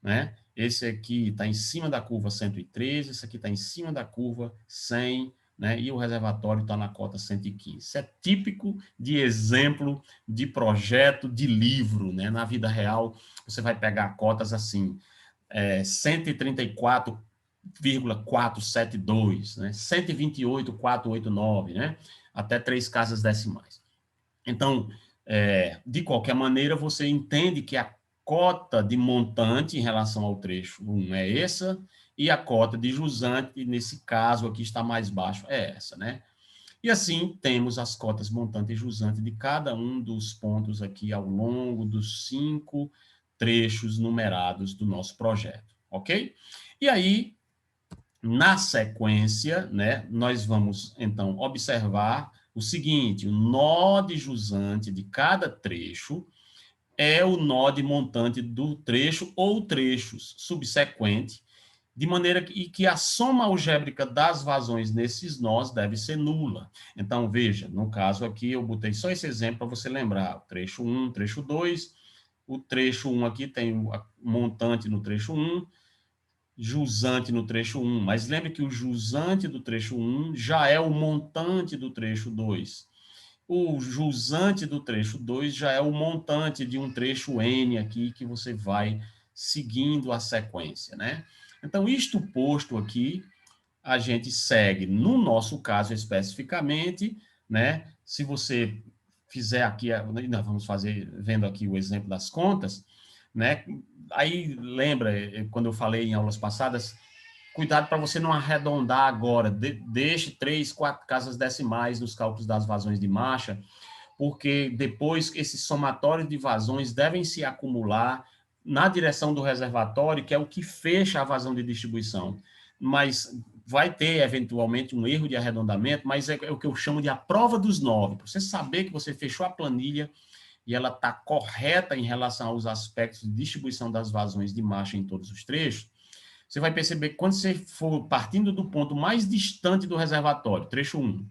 né? Esse aqui está em cima da curva 113, esse aqui está em cima da curva 100, né? E o reservatório está na cota 115. Isso é típico de exemplo de projeto de livro, né? Na vida real, você vai pegar cotas assim, 134,472, né? 128,489, né? Até 3 casas decimais. Então, de qualquer maneira, você entende que a cota de montante em relação ao trecho 1 é essa, e a cota de jusante, nesse caso aqui está mais baixo, é essa, né? E assim, temos as cotas montante e jusante de cada um dos pontos aqui ao longo dos 5 trechos numerados do nosso projeto, ok? E aí, na sequência, né, nós vamos, então, observar o seguinte: o nó de jusante de cada trecho é o nó de montante do trecho ou trechos subsequente, de maneira que a soma algébrica das vazões nesses nós deve ser nula. Então, veja, no caso aqui, eu botei só esse exemplo para você lembrar: o trecho 1, trecho 2, o trecho 1 aqui tem o montante no trecho 1, jusante no trecho 1, mas lembre que o jusante do trecho 1 já é o montante do trecho 2. O jusante do trecho 2 já é o montante de um trecho N aqui, que você vai seguindo a sequência, né? Então, isto posto aqui, a gente segue, no nosso caso especificamente, né? Se você fizer aqui, nós vamos fazer, vendo aqui o exemplo das contas, né? Aí, lembra, quando eu falei em aulas passadas, cuidado para você não arredondar agora, deixe 3, 4 casas decimais nos cálculos das vazões de marcha, porque depois esses somatórios de vazões devem se acumular na direção do reservatório, que é o que fecha a vazão de distribuição. Mas vai ter, eventualmente, um erro de arredondamento, mas é o que eu chamo de a prova dos 9, para você saber que você fechou a planilha e ela está correta em relação aos aspectos de distribuição das vazões de marcha em todos os trechos. Você vai perceber que quando você for partindo do ponto mais distante do reservatório, trecho 1,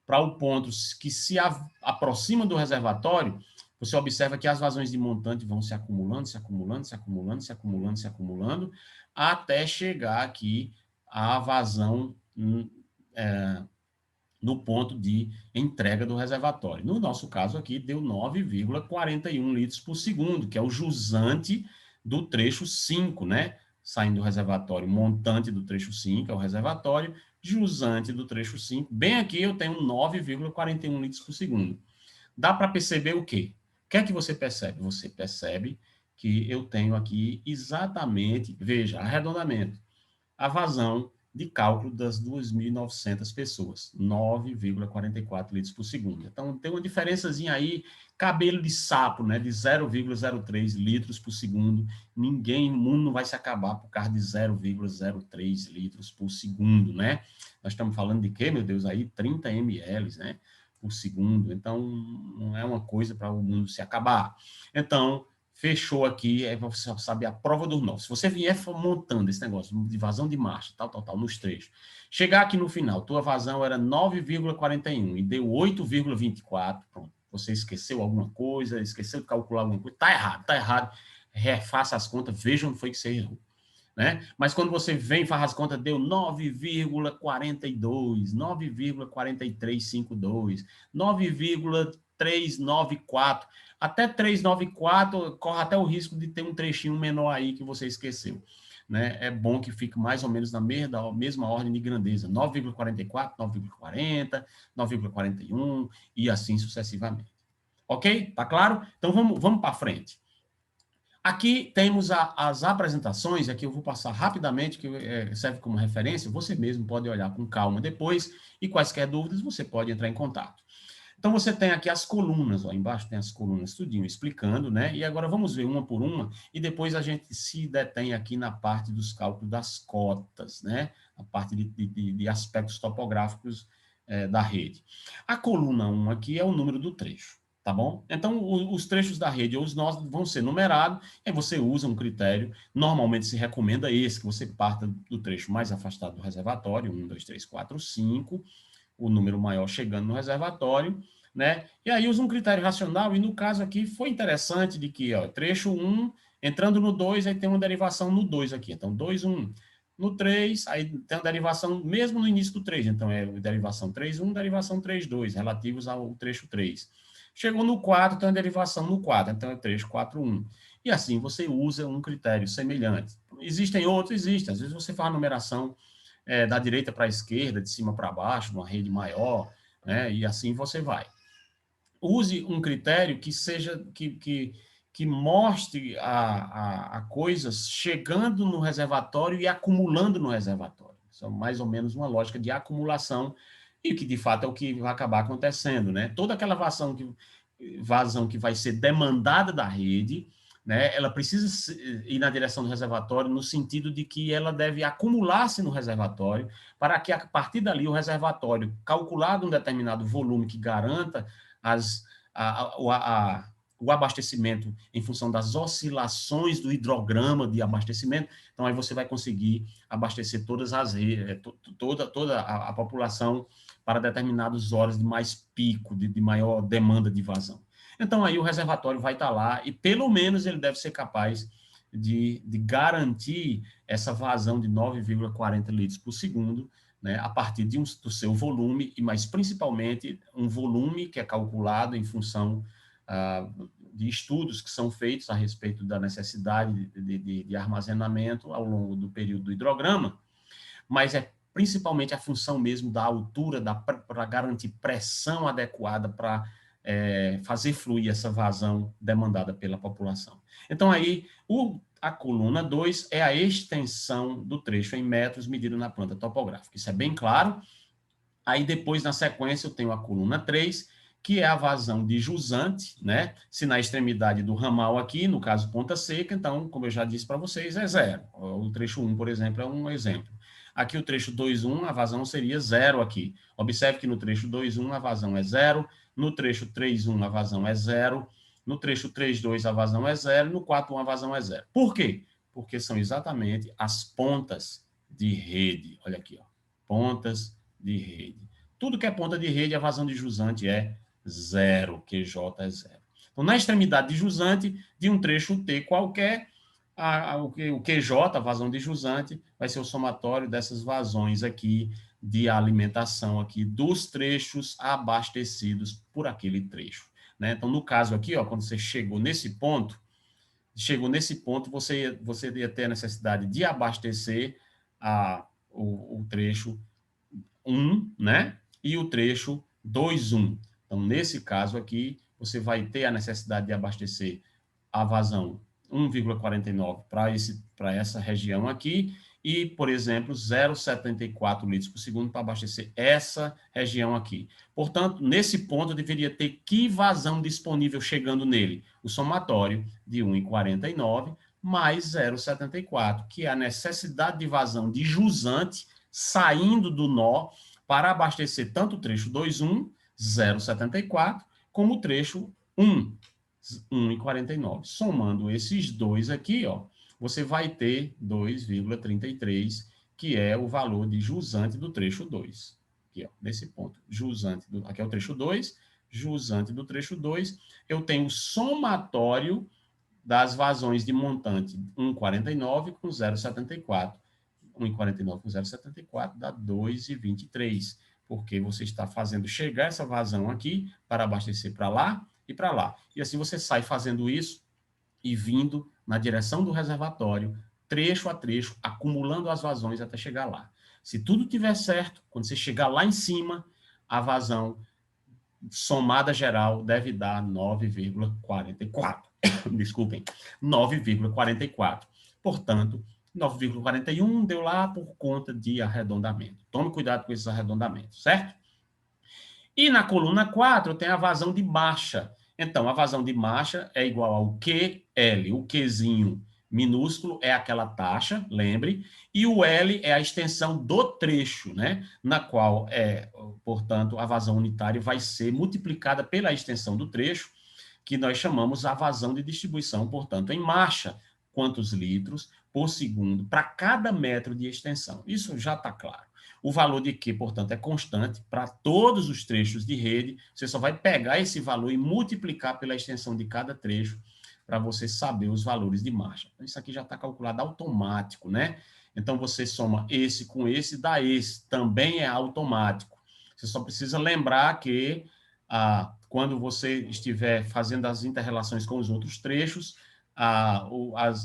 para o ponto que se aproxima do reservatório, você observa que as vazões de montante vão se acumulando, se acumulando, se acumulando, se acumulando, se acumulando, até chegar aqui à vazão no ponto de entrega do reservatório. No nosso caso aqui, deu 9,41 litros por segundo, que é o jusante do trecho 5, né? Saindo do reservatório, montante do trecho 5 é o reservatório, jusante do trecho 5. Bem aqui eu tenho 9,41 litros por segundo. Dá para perceber o quê? O que é que você percebe? Você percebe que eu tenho aqui exatamente, veja, arredondamento, a vazão de cálculo das 2.900 pessoas, 9,44 litros por segundo. Então, tem uma diferençazinha aí, cabelo de sapo, né, de 0,03 litros por segundo. Ninguém, o mundo não vai se acabar por causa de 0,03 litros por segundo, né? Nós estamos falando de quê, meu Deus, aí 30 ml, né, por segundo. Então, não é uma coisa para o mundo se acabar. Então, fechou aqui, é para você saber a prova dos nós. Se você vier montando esse negócio de vazão de marcha, tal, nos trechos, chegar aqui no final, tua vazão era 9,41 e deu 8,24, pronto. Você esqueceu alguma coisa, esqueceu de calcular alguma coisa, tá errado. Refaça as contas, veja onde foi que você errou. Né? Mas quando você vem e faz as contas, deu 9,42, 9,4352, 9,394, até 394, corre até o risco de ter um trechinho menor aí que você esqueceu. Né? É bom que fique mais ou menos na mesma ordem de grandeza, 9,44, 9,40, 9,41 e assim sucessivamente. Ok? Tá claro? Então vamos para frente. Aqui temos as apresentações, aqui eu vou passar rapidamente, que serve como referência, você mesmo pode olhar com calma depois, e quaisquer dúvidas você pode entrar em contato. Então, você tem aqui as colunas, ó, embaixo tem as colunas tudinho explicando, né? E agora vamos ver uma por uma, e depois a gente se detém aqui na parte dos cálculos das cotas, né? A parte de aspectos topográficos da rede. A coluna 1 aqui é o número do trecho. Tá bom? Então, os trechos da rede ou os nós vão ser numerados, e você usa um critério, normalmente se recomenda esse, que você parta do trecho mais afastado do reservatório, 1, 2, 3, 4, 5, o número maior chegando no reservatório, né? E aí usa um critério racional, e no caso aqui foi interessante de que, ó, trecho 1, entrando no 2, aí tem uma derivação no 2 aqui, então 2, 1. no 3, aí tem a derivação mesmo no início do 3, então é derivação 3,1, derivação 3,2, relativos ao trecho 3. Chegou no 4, tem a derivação no 4, então é trecho 4,1. E assim você usa um critério semelhante. Existem outros? Existem. Às vezes você faz a numeração da direita para a esquerda, de cima para baixo, numa rede maior, né? E assim você vai. Use um critério que seja, que mostre a coisas chegando no reservatório e acumulando no reservatório. Isso é mais ou menos uma lógica de acumulação, e que de fato é o que vai acabar acontecendo, né? Toda aquela vazão que vai ser demandada da rede, né, ela precisa ir na direção do reservatório no sentido de que ela deve acumular-se no reservatório para que, a partir dali, o reservatório, calculado um determinado volume que garanta o abastecimento em função das oscilações do hidrograma de abastecimento, então aí você vai conseguir abastecer todas as toda a população para determinadas horas de mais pico, de maior demanda de vazão. Então, aí o reservatório vai estar lá e, pelo menos, ele deve ser capaz de garantir essa vazão de 9,40 litros por segundo, né, a partir do seu volume, e mais principalmente um volume que é calculado em função de estudos que são feitos a respeito da necessidade de armazenamento ao longo do período do hidrograma, mas é principalmente a função mesmo da altura, para garantir pressão adequada para fazer fluir essa vazão demandada pela população. Então, aí, a coluna 2 é a extensão do trecho em metros medido na planta topográfica. Isso é bem claro. Aí, depois, na sequência, eu tenho a coluna 3, que é a vazão de jusante, né? Se na extremidade do ramal aqui, no caso ponta seca, então, como eu já disse para vocês, é zero. O trecho 1, por exemplo, é um exemplo. Aqui o trecho 2,1, a vazão seria zero aqui. Observe que no trecho 2,1 a vazão é zero, no trecho 3,1 a vazão é zero, no trecho 3,2 a vazão é zero, no 4,1 a vazão é zero. Por quê? Porque são exatamente as pontas de rede. Olha aqui, ó. Pontas de rede. Tudo que é ponta de rede, a vazão de jusante é zero, QJ é zero. Então, na extremidade de jusante, de um trecho T qualquer, o QJ, a vazão de jusante, vai ser o somatório dessas vazões aqui de alimentação aqui dos trechos abastecidos por aquele trecho, né? Então, no caso aqui, ó, quando você chegou nesse ponto, você ia ter a necessidade de abastecer o trecho 1, né? E o trecho 2,1. Então, nesse caso aqui, você vai ter a necessidade de abastecer a vazão 1,49 para essa região aqui, e, por exemplo, 0,74 litros por segundo para abastecer essa região aqui. Portanto, nesse ponto, eu deveria ter que vazão disponível chegando nele? O somatório de 1,49 mais 0,74, que é a necessidade de vazão de jusante saindo do nó para abastecer tanto o trecho 2,1, 0,74, como o trecho 1, 1,49. Somando esses dois aqui, ó, você vai ter 2,33, que é o valor de jusante do trecho 2. Aqui, ó, nesse ponto. Jusante aqui é o trecho 2, jusante do trecho 2. Eu tenho o somatório das vazões de montante 1,49 com 0,74. 1,49 com 0,74 dá 2,23, porque você está fazendo chegar essa vazão aqui para abastecer para lá e para lá. E assim você sai fazendo isso e vindo na direção do reservatório, trecho a trecho, acumulando as vazões até chegar lá. Se tudo tiver certo, quando você chegar lá em cima, a vazão somada geral deve dar 9,44. Desculpem, 9,44. Portanto, 9,41 deu lá por conta de arredondamento. Tome cuidado com esses arredondamentos, certo? E na coluna 4 tem a vazão de marcha. Então, a vazão de marcha é igual ao QL. O Qzinho minúsculo é aquela taxa, lembre, e o L é a extensão do trecho, né? Na qual, portanto, a vazão unitária vai ser multiplicada pela extensão do trecho, que nós chamamos a vazão de distribuição, portanto, em marcha. Quantos litros por segundo para cada metro de extensão. Isso já está claro. O valor de Q, portanto, é constante para todos os trechos de rede. Você só vai pegar esse valor e multiplicar pela extensão de cada trecho para você saber os valores de marcha. Isso aqui já está calculado automático, né? Então, você soma esse com esse, dá esse. Também é automático. Você só precisa lembrar que, quando você estiver fazendo as inter-relações com os outros trechos,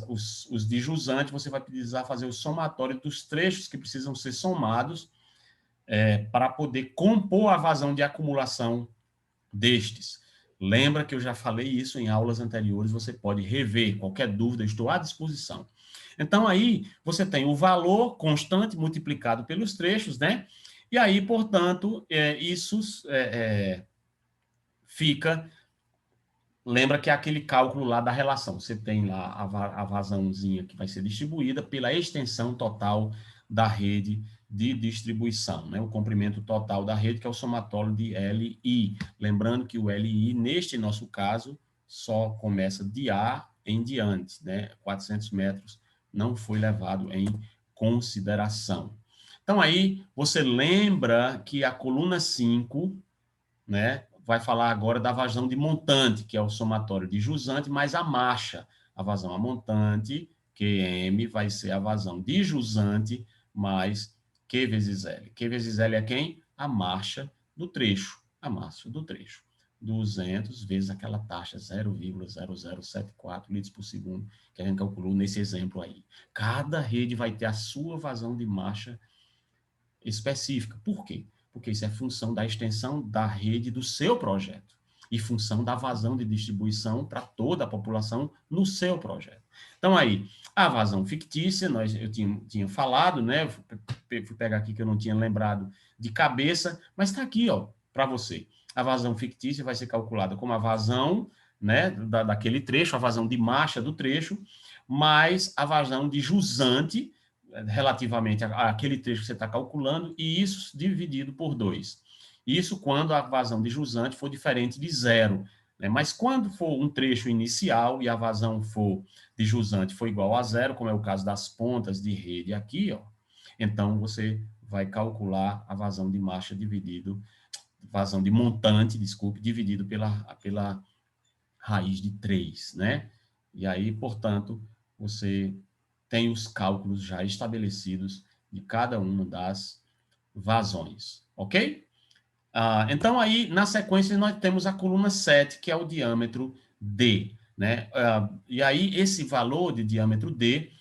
os disjusantes, você vai precisar fazer o somatório dos trechos que precisam ser somados para poder compor a vazão de acumulação destes. Lembra que eu já falei isso em aulas anteriores, você pode rever. Qualquer dúvida, estou à disposição. Então, aí, você tem o valor constante multiplicado pelos trechos, né? E aí, portanto, isso fica... Lembra que é aquele cálculo lá da relação. Você tem lá a vazãozinha que vai ser distribuída pela extensão total da rede de distribuição, né? O comprimento total da rede, que é o somatório de LI. Lembrando que o LI, neste nosso caso, só começa de A em diante, né? 400 metros não foi levado em consideração. Então, aí, você lembra que a coluna 5, né, vai falar agora da vazão de montante, que é o somatório de jusante mais a marcha. A vazão a montante, QM, vai ser a vazão de jusante mais Q vezes L. Q vezes L é quem? A marcha do trecho. A marcha do trecho. 200 vezes aquela taxa 0,0074 litros por segundo, que a gente calculou nesse exemplo aí. Cada rede vai ter a sua vazão de marcha específica. Por quê? Porque isso é função da extensão da rede do seu projeto e função da vazão de distribuição para toda a população no seu projeto. Então, aí, a vazão fictícia, eu tinha falado, né? Fui pegar aqui que eu não tinha lembrado de cabeça, mas está aqui, ó, para você. A vazão fictícia vai ser calculada como a vazão, né, daquele trecho, a vazão de marcha do trecho, mais a vazão de jusante, relativamente àquele trecho que você está calculando, e isso dividido por 2. Isso quando a vazão de jusante for diferente de zero. Né? Mas quando for um trecho inicial e a vazão for de jusante for igual a zero, como é o caso das pontas de rede aqui, ó, então você vai calcular a vazão de marcha vazão de montante, desculpe, dividido pela raiz de 3, né? E aí, portanto, você tem os cálculos já estabelecidos de cada uma das vazões, ok? Então, aí, na sequência, nós temos a coluna 7, que é o diâmetro D, né? E aí, esse valor de diâmetro D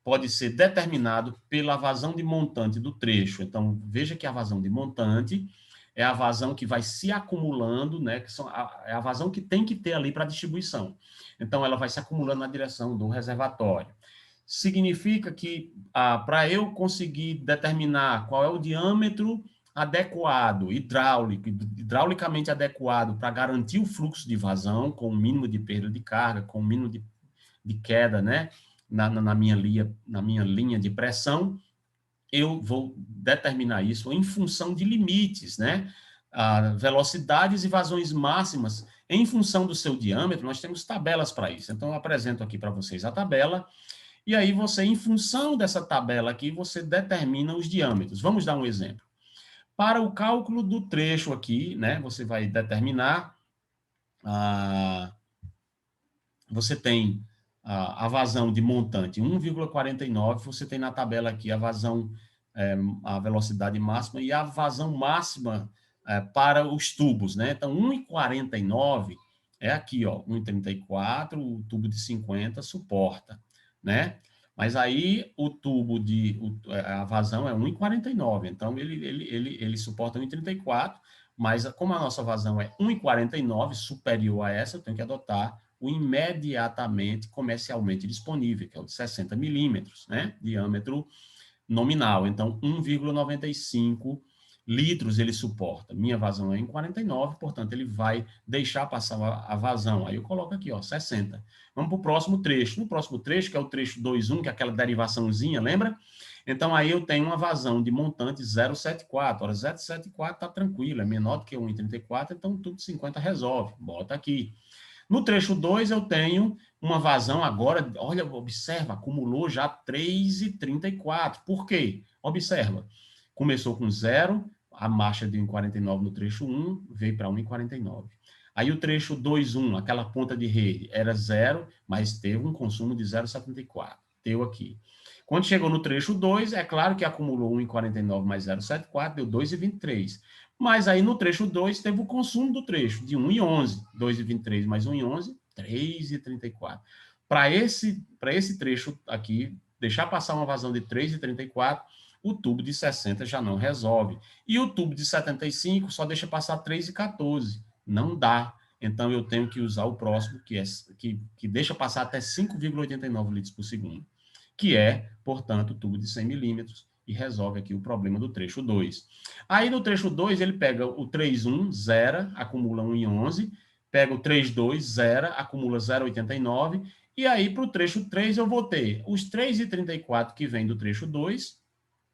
pode ser determinado pela vazão de montante do trecho. Então, veja que a vazão de montante é a vazão que vai se acumulando, né? É a vazão que tem que ter ali para a distribuição. Então, ela vai se acumulando na direção do reservatório. Significa que, para eu conseguir determinar qual é o diâmetro adequado, hidraulicamente adequado, para garantir o fluxo de vazão, com o mínimo de perda de carga, com o mínimo de queda, né? Na minha linha de pressão, eu vou determinar isso em função de limites, né? Velocidades e vazões máximas, em função do seu diâmetro, nós temos tabelas para isso. Então, eu apresento aqui para vocês a tabela, e aí você, em função dessa tabela aqui, você determina os diâmetros. Vamos dar um exemplo. Para o cálculo do trecho aqui, né, você vai determinar, você tem a vazão de montante 1,49, você tem na tabela aqui a vazão, a velocidade máxima e a vazão máxima para os tubos, né? Então, 1,49 é aqui, ó, 1,34, o tubo de 50 suporta, né? Mas aí o tubo a vazão é 1,49, então ele suporta 1,34, mas como a nossa vazão é 1,49, superior a essa, eu tenho que adotar o imediatamente comercialmente disponível, que é o de 60 milímetros, né? Diâmetro nominal. Então, 1,95 litros ele suporta. Minha vazão é em 49, portanto, ele vai deixar passar a vazão. Aí eu coloco aqui, ó, 60. Vamos para o próximo trecho. No próximo trecho, que é o trecho 2,1, que é aquela derivaçãozinha, lembra? Então, aí eu tenho uma vazão de montante 0,74. Ora, 0,74 está tranquilo, é menor do que 1,34, então tudo 50 resolve. Bota aqui. No trecho 2, eu tenho uma vazão agora, olha, observa, acumulou já 3,34. Por quê? Observa, começou com 0, a marcha de 1,49 no trecho 1, veio para 1,49. Aí o trecho 2,1, aquela ponta de rede, era 0, mas teve um consumo de 0,74. Deu aqui. Quando chegou no trecho 2, é claro que acumulou 1,49 mais 0,74, deu 2,23. Mas aí no trecho 2 teve o consumo do trecho, de 1,11. 2,23 mais 1,11, 3,34. Para esse trecho aqui, deixar passar uma vazão de 3,34, o tubo de 60 já não resolve. E o tubo de 75 só deixa passar 3,14. Não dá. Então, eu tenho que usar o próximo, que deixa passar até 5,89 litros por segundo, que é, portanto, o tubo de 100 milímetros, e resolve aqui o problema do trecho 2. Aí, no trecho 2, ele pega o 3,1, zera, acumula 1,11, pega o 3,2, zera, acumula 0,89, e aí, para o trecho 3, eu vou ter os 3,34 que vem do trecho 2,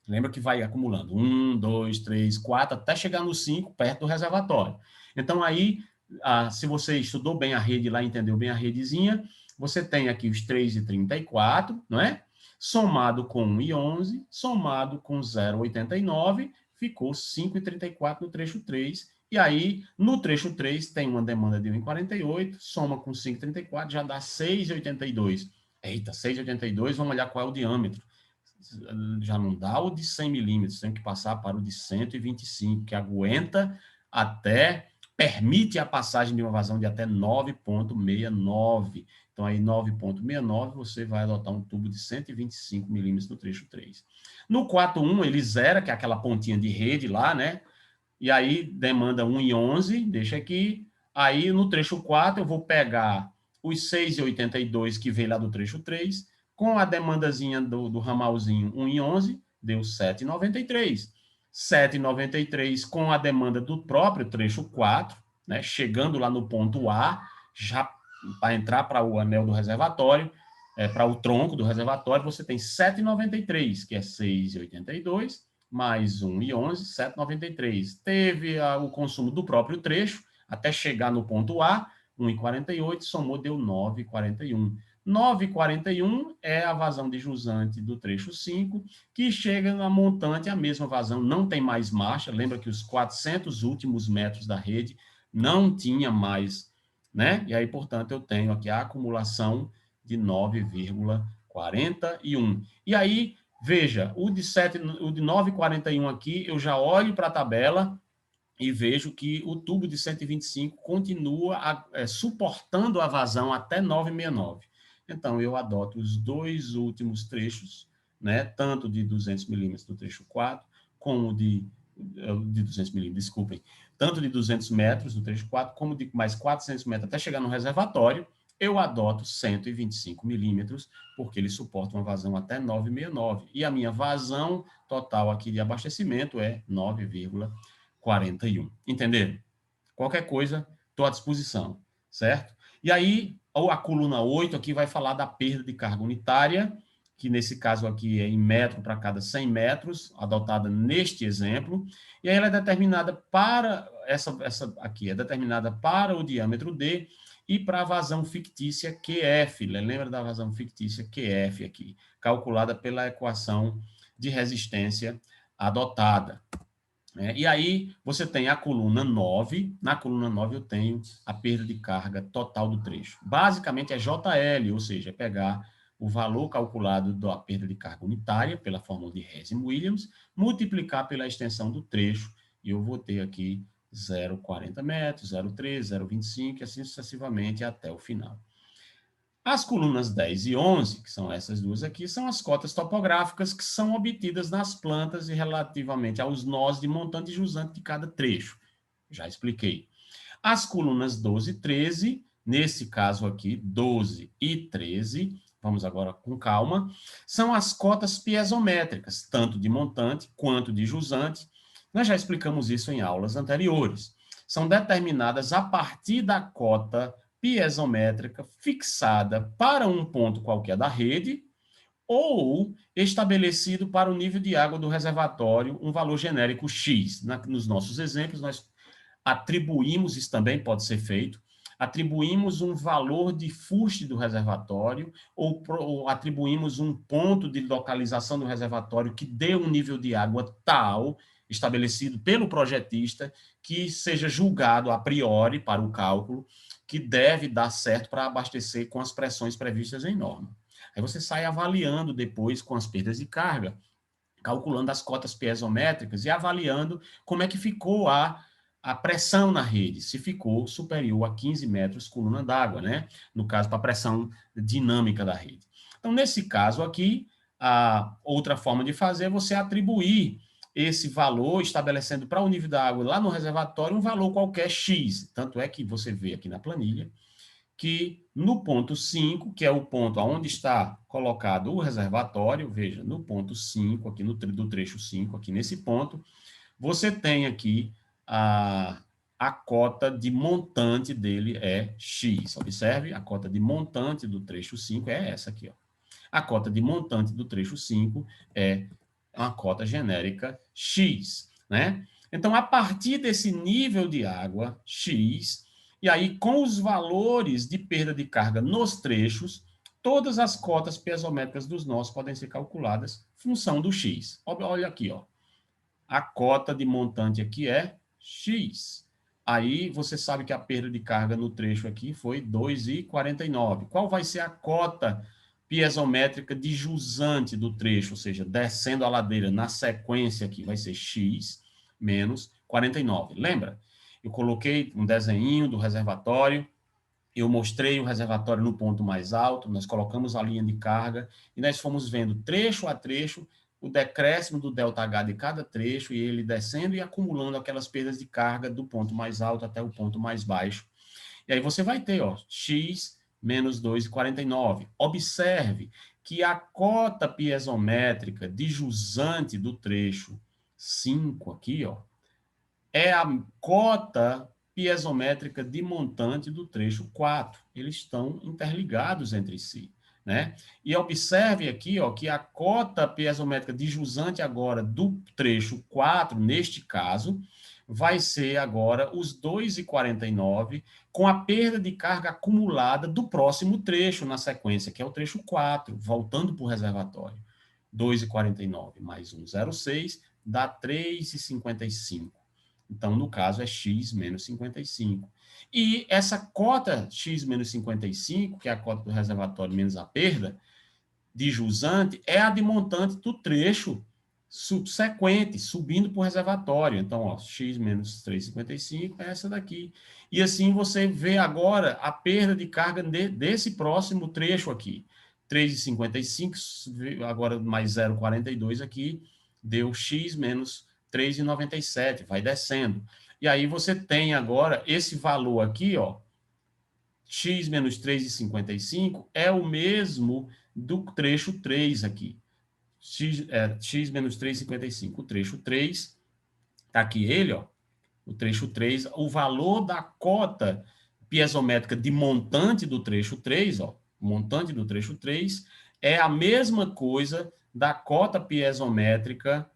lembra que vai acumulando 1, 2, 3, 4, até chegar no 5, perto do reservatório. Então, aí, se você estudou bem a rede lá, entendeu bem a redezinha, você tem aqui os 3,34, não é? Somado com 1,11, somado com 0,89, ficou 5,34 no trecho 3. E aí, no trecho 3, tem uma demanda de 1,48, soma com 5,34, já dá 6,82. Eita, 6,82, vamos olhar qual é o diâmetro. Já não dá o de 100 milímetros, tem que passar para o de 125, que aguenta permite a passagem de uma vazão de até 9,69. Então, aí 9,69, você vai adotar um tubo de 125 milímetros no trecho 3. No 4.1, ele zera, que é aquela pontinha de rede lá, né? E aí demanda 1,11, deixa aqui. Aí no trecho 4, eu vou pegar os 6,82 que veio lá do trecho 3, com a demandazinha do ramalzinho 1,11, deu 7,93. 7,93 com a demanda do próprio trecho 4, né, chegando lá no ponto A, já para entrar para o anel do reservatório, para o tronco do reservatório, você tem 7,93, que é 6,82, mais 1,11, 7,93. Teve o consumo do próprio trecho, até chegar no ponto A, 1,48, somou, deu 9,41. 9,41 é a vazão de jusante do trecho 5, que chega na montante, a mesma vazão, não tem mais marcha. Lembra que os 400 últimos metros da rede não tinha mais, né? E aí, portanto, eu tenho aqui a acumulação de 9,41. E aí, veja, o de 9,41 aqui, eu já olho para a tabela e vejo que o tubo de 125 continua suportando a vazão até 9,69. Então, eu adoto os dois últimos trechos, né, tanto de 200 milímetros do trecho 4, como de 200 milímetros, desculpem, tanto de 200 metros do trecho 4, como de mais 400 metros até chegar no reservatório, eu adoto 125 milímetros, porque ele suporta uma vazão até 9,69. E a minha vazão total aqui de abastecimento é 9,41. Entenderam? Qualquer coisa, estou à disposição, certo? E aí, a coluna 8 aqui vai falar da perda de carga unitária, que nesse caso aqui é em metro para cada 100 metros, adotada neste exemplo, e aí ela é determinada para, essa aqui é determinada para o diâmetro D e para a vazão fictícia QF, lembra da vazão fictícia QF aqui, calculada pela equação de resistência adotada. E aí você tem a coluna 9, na coluna 9 eu tenho a perda de carga total do trecho. Basicamente é JL, ou seja, é pegar o valor calculado da perda de carga unitária, pela fórmula de Hess-Williams, multiplicar pela extensão do trecho, e eu vou ter aqui 0,40 metros, 0,3, 0,25, e assim sucessivamente até o final. As colunas 10 e 11, que são essas duas aqui, são as cotas topográficas que são obtidas nas plantas e relativamente aos nós de montante e jusante de cada trecho. Já expliquei. As colunas 12 e 13, nesse caso aqui, 12 e 13, vamos agora com calma, são as cotas piezométricas, tanto de montante quanto de jusante. Nós já explicamos isso em aulas anteriores. São determinadas a partir da cota piezométrica fixada para um ponto qualquer da rede ou estabelecido para o nível de água do reservatório, um valor genérico X. Nos nossos exemplos, nós atribuímos, isso também pode ser feito, atribuímos um valor de fuste do reservatório ou atribuímos um ponto de localização do reservatório que dê um nível de água tal, estabelecido pelo projetista, que seja julgado a priori para o cálculo, que deve dar certo para abastecer com as pressões previstas em norma. Aí você sai avaliando depois com as perdas de carga, calculando as cotas piezométricas e avaliando como é que ficou a pressão na rede, se ficou superior a 15 metros coluna d'água, né? No caso, para a pressão dinâmica da rede. Então, nesse caso aqui, a outra forma de fazer é você atribuir esse valor, estabelecendo para o nível da água lá no reservatório um valor qualquer X. Tanto é que você vê aqui na planilha que no ponto 5, que é o ponto onde está colocado o reservatório, veja, no ponto 5, aqui do trecho 5, aqui nesse ponto, você tem aqui a cota de montante dele é X. Observe, a cota de montante do trecho 5 é essa aqui, ó. A cota de montante do trecho 5 é uma cota genérica X, né? Então, a partir desse nível de água X, e aí com os valores de perda de carga nos trechos, todas as cotas piezométricas dos nós podem ser calculadas função do X. Olha aqui, ó. A cota de montante aqui é X. Aí você sabe que a perda de carga no trecho aqui foi 2,49. Qual vai ser a cota piezométrica de jusante do trecho, ou seja, descendo a ladeira na sequência aqui, vai ser X menos 49. Lembra? Eu coloquei um desenho do reservatório, eu mostrei o reservatório no ponto mais alto, nós colocamos a linha de carga e nós fomos vendo trecho a trecho o decréscimo do ΔH de cada trecho e ele descendo e acumulando aquelas perdas de carga do ponto mais alto até o ponto mais baixo. E aí você vai ter, ó, X menos 2,49. Observe que a cota piezométrica de jusante do trecho 5 aqui, ó, é a cota piezométrica de montante do trecho 4. Eles estão interligados entre si, né? E observe aqui, ó, que a cota piezométrica de jusante agora do trecho 4, neste caso, vai ser agora os 2,49 com a perda de carga acumulada do próximo trecho na sequência, que é o trecho 4, voltando para o reservatório. 2,49 mais 1,06 dá 3,55. Então, no caso, é x menos 55. E essa cota x menos 55, que é a cota do reservatório menos a perda, de jusante, é a de montante do trecho subsequente, subindo para o reservatório. Então, ó, x menos 3,55 é essa daqui. E assim você vê agora a perda de carga desse próximo trecho aqui. 3,55, agora mais 0,42 aqui, deu x menos 3,97, vai descendo. E aí você tem agora esse valor aqui, ó, x menos 3,55 é o mesmo do trecho 3 aqui. X menos 3,55. O trecho 3, tá aqui ele, ó, o trecho 3, o valor da cota piezométrica de montante do trecho 3, ó, montante do trecho 3, é a mesma coisa da cota piezométrica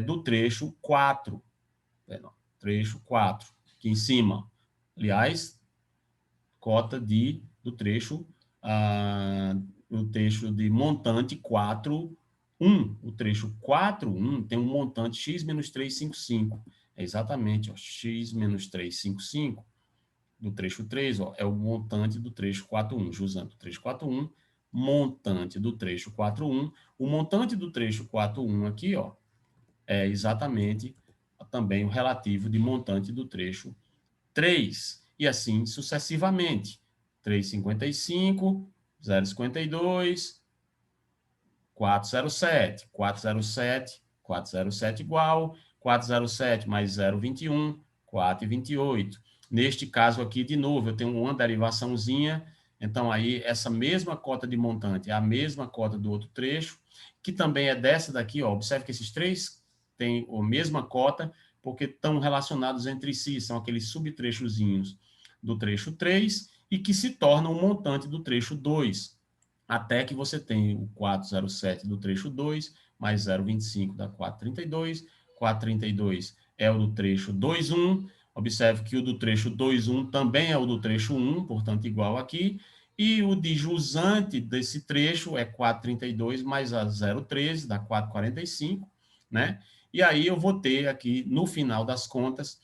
do trecho 4. Trecho 4, aqui em cima. Aliás, cota do trecho o trecho de montante 4, 1. O trecho 4, 1 tem um montante x menos 355. É exatamente, ó, x menos 355 do trecho 3, ó, é o montante do trecho 41, jusante do trecho 41, montante do trecho 41. O montante do trecho 41 aqui, ó, é exatamente também o relativo de montante do trecho 3, e assim sucessivamente. 3,55, 0,52, 407, 407, 407 igual, 407 mais 0,21, 4,28. Neste caso aqui, de novo, eu tenho uma derivaçãozinha, então aí essa mesma cota de montante é a mesma cota do outro trecho, que também é dessa daqui, ó. Observe que esses três têm a mesma cota, porque estão relacionados entre si, são aqueles subtrechozinhos do trecho 3 e que se tornam um montante do trecho 2, até que você tem o 407 do trecho 2, mais 0,25 dá 432, 432 é o do trecho 2,1, observe que o do trecho 2,1 também é o do trecho 1, portanto igual aqui, e o de jusante desse trecho é 432 mais a 0,13, dá 445, né? E aí eu vou ter aqui, no final das contas,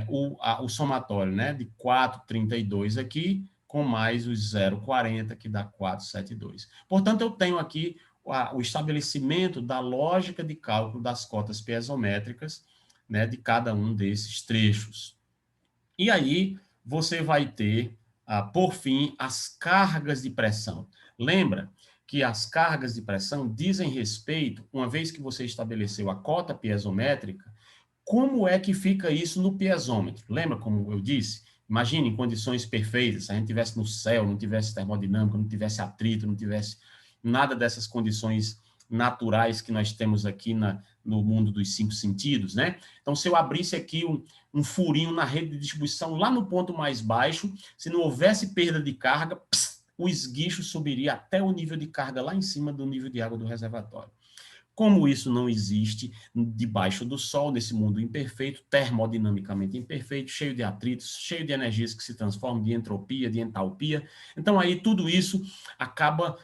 o somatório, né, de 4,32 aqui, com mais os 0,40, que dá 472. Portanto, eu tenho aqui o estabelecimento da lógica de cálculo das cotas piezométricas, né, de cada um desses trechos. E aí, você vai ter, por fim, as cargas de pressão. Lembra que as cargas de pressão dizem respeito, uma vez que você estabeleceu a cota piezométrica, como é que fica isso no piezômetro? Lembra como eu disse? Imagine em condições perfeitas, se a gente estivesse no céu, não tivesse termodinâmica, não tivesse atrito, não tivesse nada dessas condições naturais que nós temos aqui no mundo dos 5 sentidos, né? Então, se eu abrisse aqui um furinho na rede de distribuição lá no ponto mais baixo, se não houvesse perda de carga, o esguicho subiria até o nível de carga lá em cima do nível de água do reservatório. Como isso não existe debaixo do Sol, nesse mundo imperfeito, termodinamicamente imperfeito, cheio de atritos, cheio de energias que se transformam, de entropia, de entalpia, então aí tudo isso acaba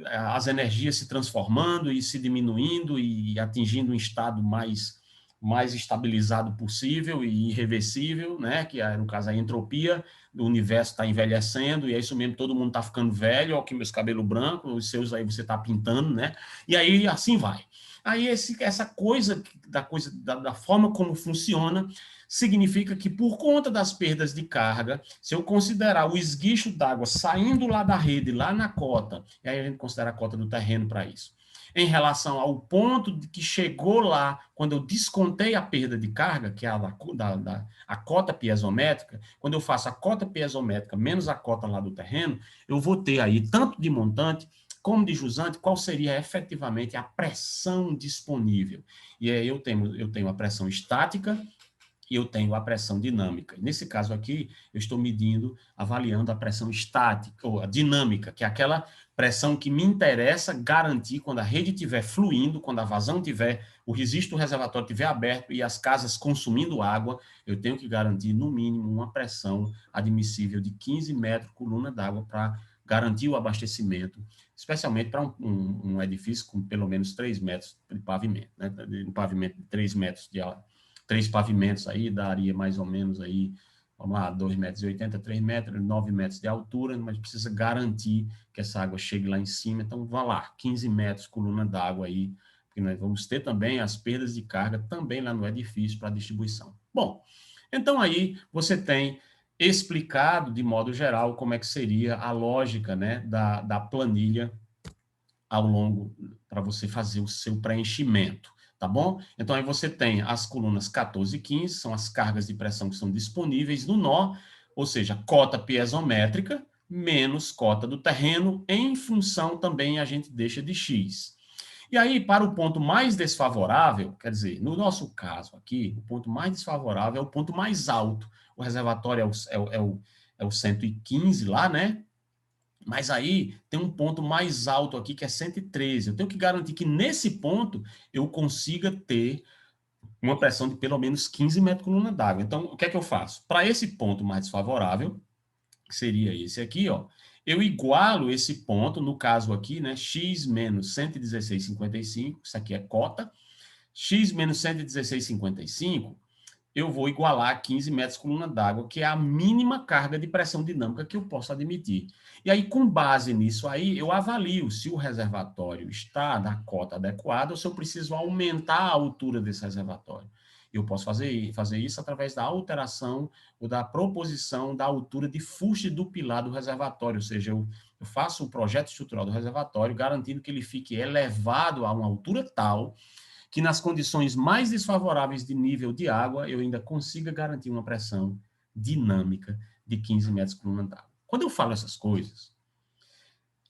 as energias se transformando e se diminuindo e atingindo um estado mais estabilizado possível e irreversível, né? Que no caso a entropia do universo está envelhecendo, e é isso mesmo, todo mundo está ficando velho, ó, que meus cabelos brancos, os seus aí você está pintando, né? E aí assim vai. Aí essa coisa da forma como funciona significa que, por conta das perdas de carga, se eu considerar o esguicho d'água saindo lá da rede, lá na cota, e aí a gente considera a cota do terreno para isso, em relação ao ponto de que chegou lá, quando eu descontei a perda de carga, que é a cota piezométrica, quando eu faço a cota piezométrica menos a cota lá do terreno, eu vou ter aí, tanto de montante como de jusante, qual seria efetivamente a pressão disponível. E aí eu tenho a pressão estática, e eu tenho a pressão dinâmica. Nesse caso aqui, eu estou avaliando a pressão estática, ou a dinâmica, que é aquela pressão que me interessa garantir quando a rede estiver fluindo, quando a vazão tiver, o registro do reservatório estiver aberto e as casas consumindo água, eu tenho que garantir, no mínimo, uma pressão admissível de 15 metros coluna d'água para garantir o abastecimento, especialmente para um edifício com pelo menos 3 metros de pavimento, né? Um pavimento de 3 metros de altura. 3 pavimentos aí, daria mais ou menos aí, vamos lá, 2,80 m, 3 metros, 9 metros de altura, mas precisa garantir que essa água chegue lá em cima, então vá lá, 15 metros coluna d'água aí, porque nós vamos ter também as perdas de carga também lá no edifício para distribuição. Bom, então aí você tem explicado de modo geral como é que seria a lógica, né, da planilha ao longo, para você fazer o seu preenchimento. Tá bom? Então, aí você tem as colunas 14 e 15, são as cargas de pressão que são disponíveis no nó, ou seja, cota piezométrica menos cota do terreno, em função também a gente deixa de X. E aí, para o ponto mais desfavorável, quer dizer, no nosso caso aqui, o ponto mais desfavorável é o ponto mais alto. O reservatório é o 115 lá, né? Mas aí tem um ponto mais alto aqui, que é 113. Eu tenho que garantir que nesse ponto eu consiga ter uma pressão de pelo menos 15 metros coluna d'água. Então, o que é que eu faço? Para esse ponto mais desfavorável, que seria esse aqui, ó, eu igualo esse ponto, no caso aqui, né, x menos 116,55, isso aqui é cota, x menos 116,55, eu vou igualar a 15 metros coluna d'água, que é a mínima carga de pressão dinâmica que eu posso admitir. E aí, com base nisso aí, eu avalio se o reservatório está na cota adequada ou se eu preciso aumentar a altura desse reservatório. Eu posso fazer isso através da alteração ou da proposição da altura de fuste do pilar do reservatório, ou seja, eu faço o projeto estrutural do reservatório, garantindo que ele fique elevado a uma altura tal que nas condições mais desfavoráveis de nível de água, eu ainda consiga garantir uma pressão dinâmica de 15 metros coluna d'água. Quando eu falo essas coisas,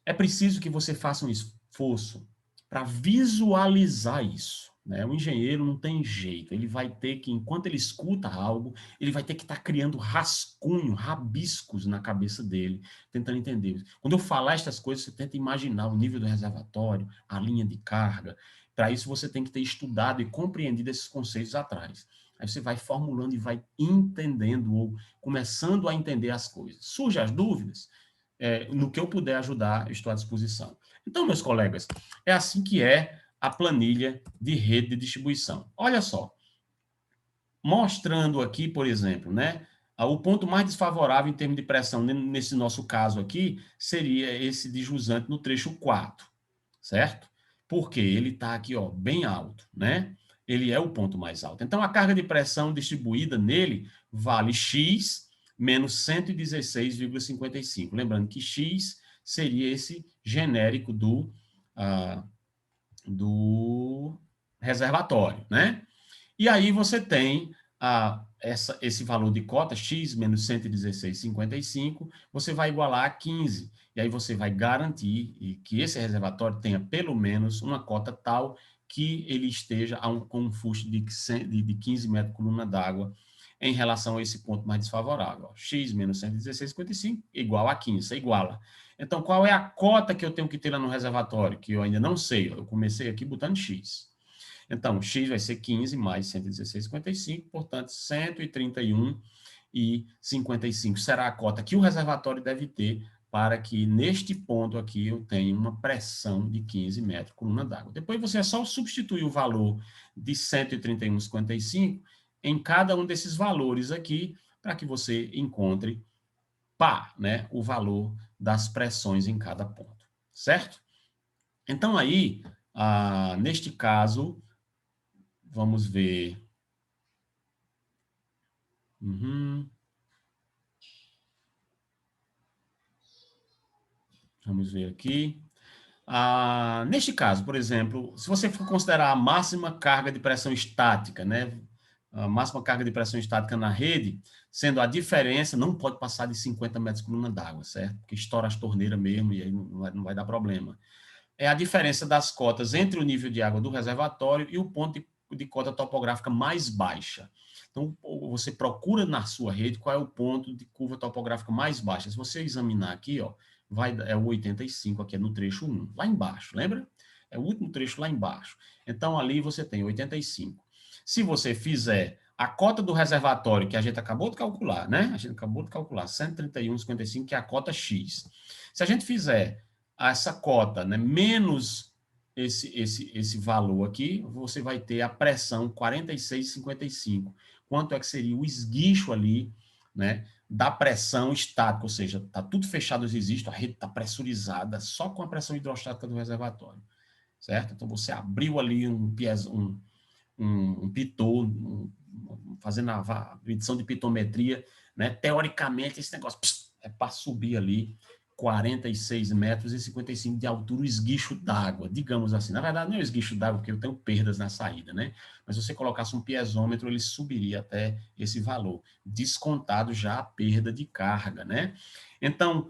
é preciso que você faça um esforço para visualizar isso. Né? O engenheiro não tem jeito, ele vai ter que, enquanto ele escuta algo, ele vai ter que estar criando rascunho, rabiscos na cabeça dele, tentando entender. Quando eu falar estas coisas, você tenta imaginar o nível do reservatório, a linha de carga. Para isso, você tem que ter estudado e compreendido esses conceitos atrás. Aí você vai formulando e vai entendendo, ou começando a entender as coisas. Surgem as dúvidas? No que eu puder ajudar, estou à disposição. Então, meus colegas, é assim que é a planilha de rede de distribuição. Olha só, mostrando aqui, por exemplo, né, O ponto mais desfavorável em termos de pressão, nesse nosso caso aqui, seria esse de jusante no trecho 4, certo? Porque ele está aqui, ó, bem alto, né? Ele é o ponto mais alto. Então, a carga de pressão distribuída nele vale X menos 116,55. Lembrando que X seria esse genérico do reservatório, né? E aí você tem esse valor de cota, x menos 116,55, você vai igualar a 15. E aí você vai garantir que esse reservatório tenha pelo menos uma cota tal que ele esteja com um fuste de 15 metros coluna d'água em relação a esse ponto mais desfavorável. X menos 116,55 igual a 15, você iguala. Então, qual é a cota que eu tenho que ter lá no reservatório? Que eu ainda não sei, eu comecei aqui botando X. Então, X vai ser 15 mais 116,55, portanto, 131,55 será a cota que o reservatório deve ter para que, neste ponto aqui, eu tenha uma pressão de 15 metros coluna d'água. Depois você é só substituir o valor de 131,55 em cada um desses valores aqui, para que você encontre, né, o valor das pressões em cada ponto, certo? Então, aí, neste caso, vamos ver. Uhum. Vamos ver aqui. Neste caso, por exemplo, se você for considerar a máxima carga de pressão estática, né? A máxima carga de pressão estática na rede, sendo a diferença, não pode passar de 50 metros coluna d'água, certo? Porque estoura as torneiras mesmo e aí não vai dar problema. É a diferença das cotas entre o nível de água do reservatório e o ponto de cota topográfica mais baixa. Então, você procura na sua rede qual é o ponto de curva topográfica mais baixa. Se você examinar aqui, ó, é o 85, aqui é no trecho 1, lá embaixo, lembra? É o último trecho lá embaixo. Então, ali você tem 85. Se você fizer a cota do reservatório, que a gente acabou de calcular, né? A gente acabou de calcular, 131,55, que é a cota X. Se a gente fizer essa cota, né, menos esse valor aqui, você vai ter a pressão 46,55. Quanto é que seria o esguicho ali, né, da pressão estática, ou seja, está tudo fechado os esguichos, a rede está pressurizada só com a pressão hidrostática do reservatório, certo? Então, você abriu ali um pitô, fazendo a medição de pitometria, né? Teoricamente, esse negócio é para subir ali 46 metros e 55 de altura o esguicho d'água, digamos assim. Na verdade, não é o esguicho d'água, porque eu tenho perdas na saída, né? Mas se você colocasse um piezômetro, ele subiria até esse valor, descontado já a perda de carga, né? Então,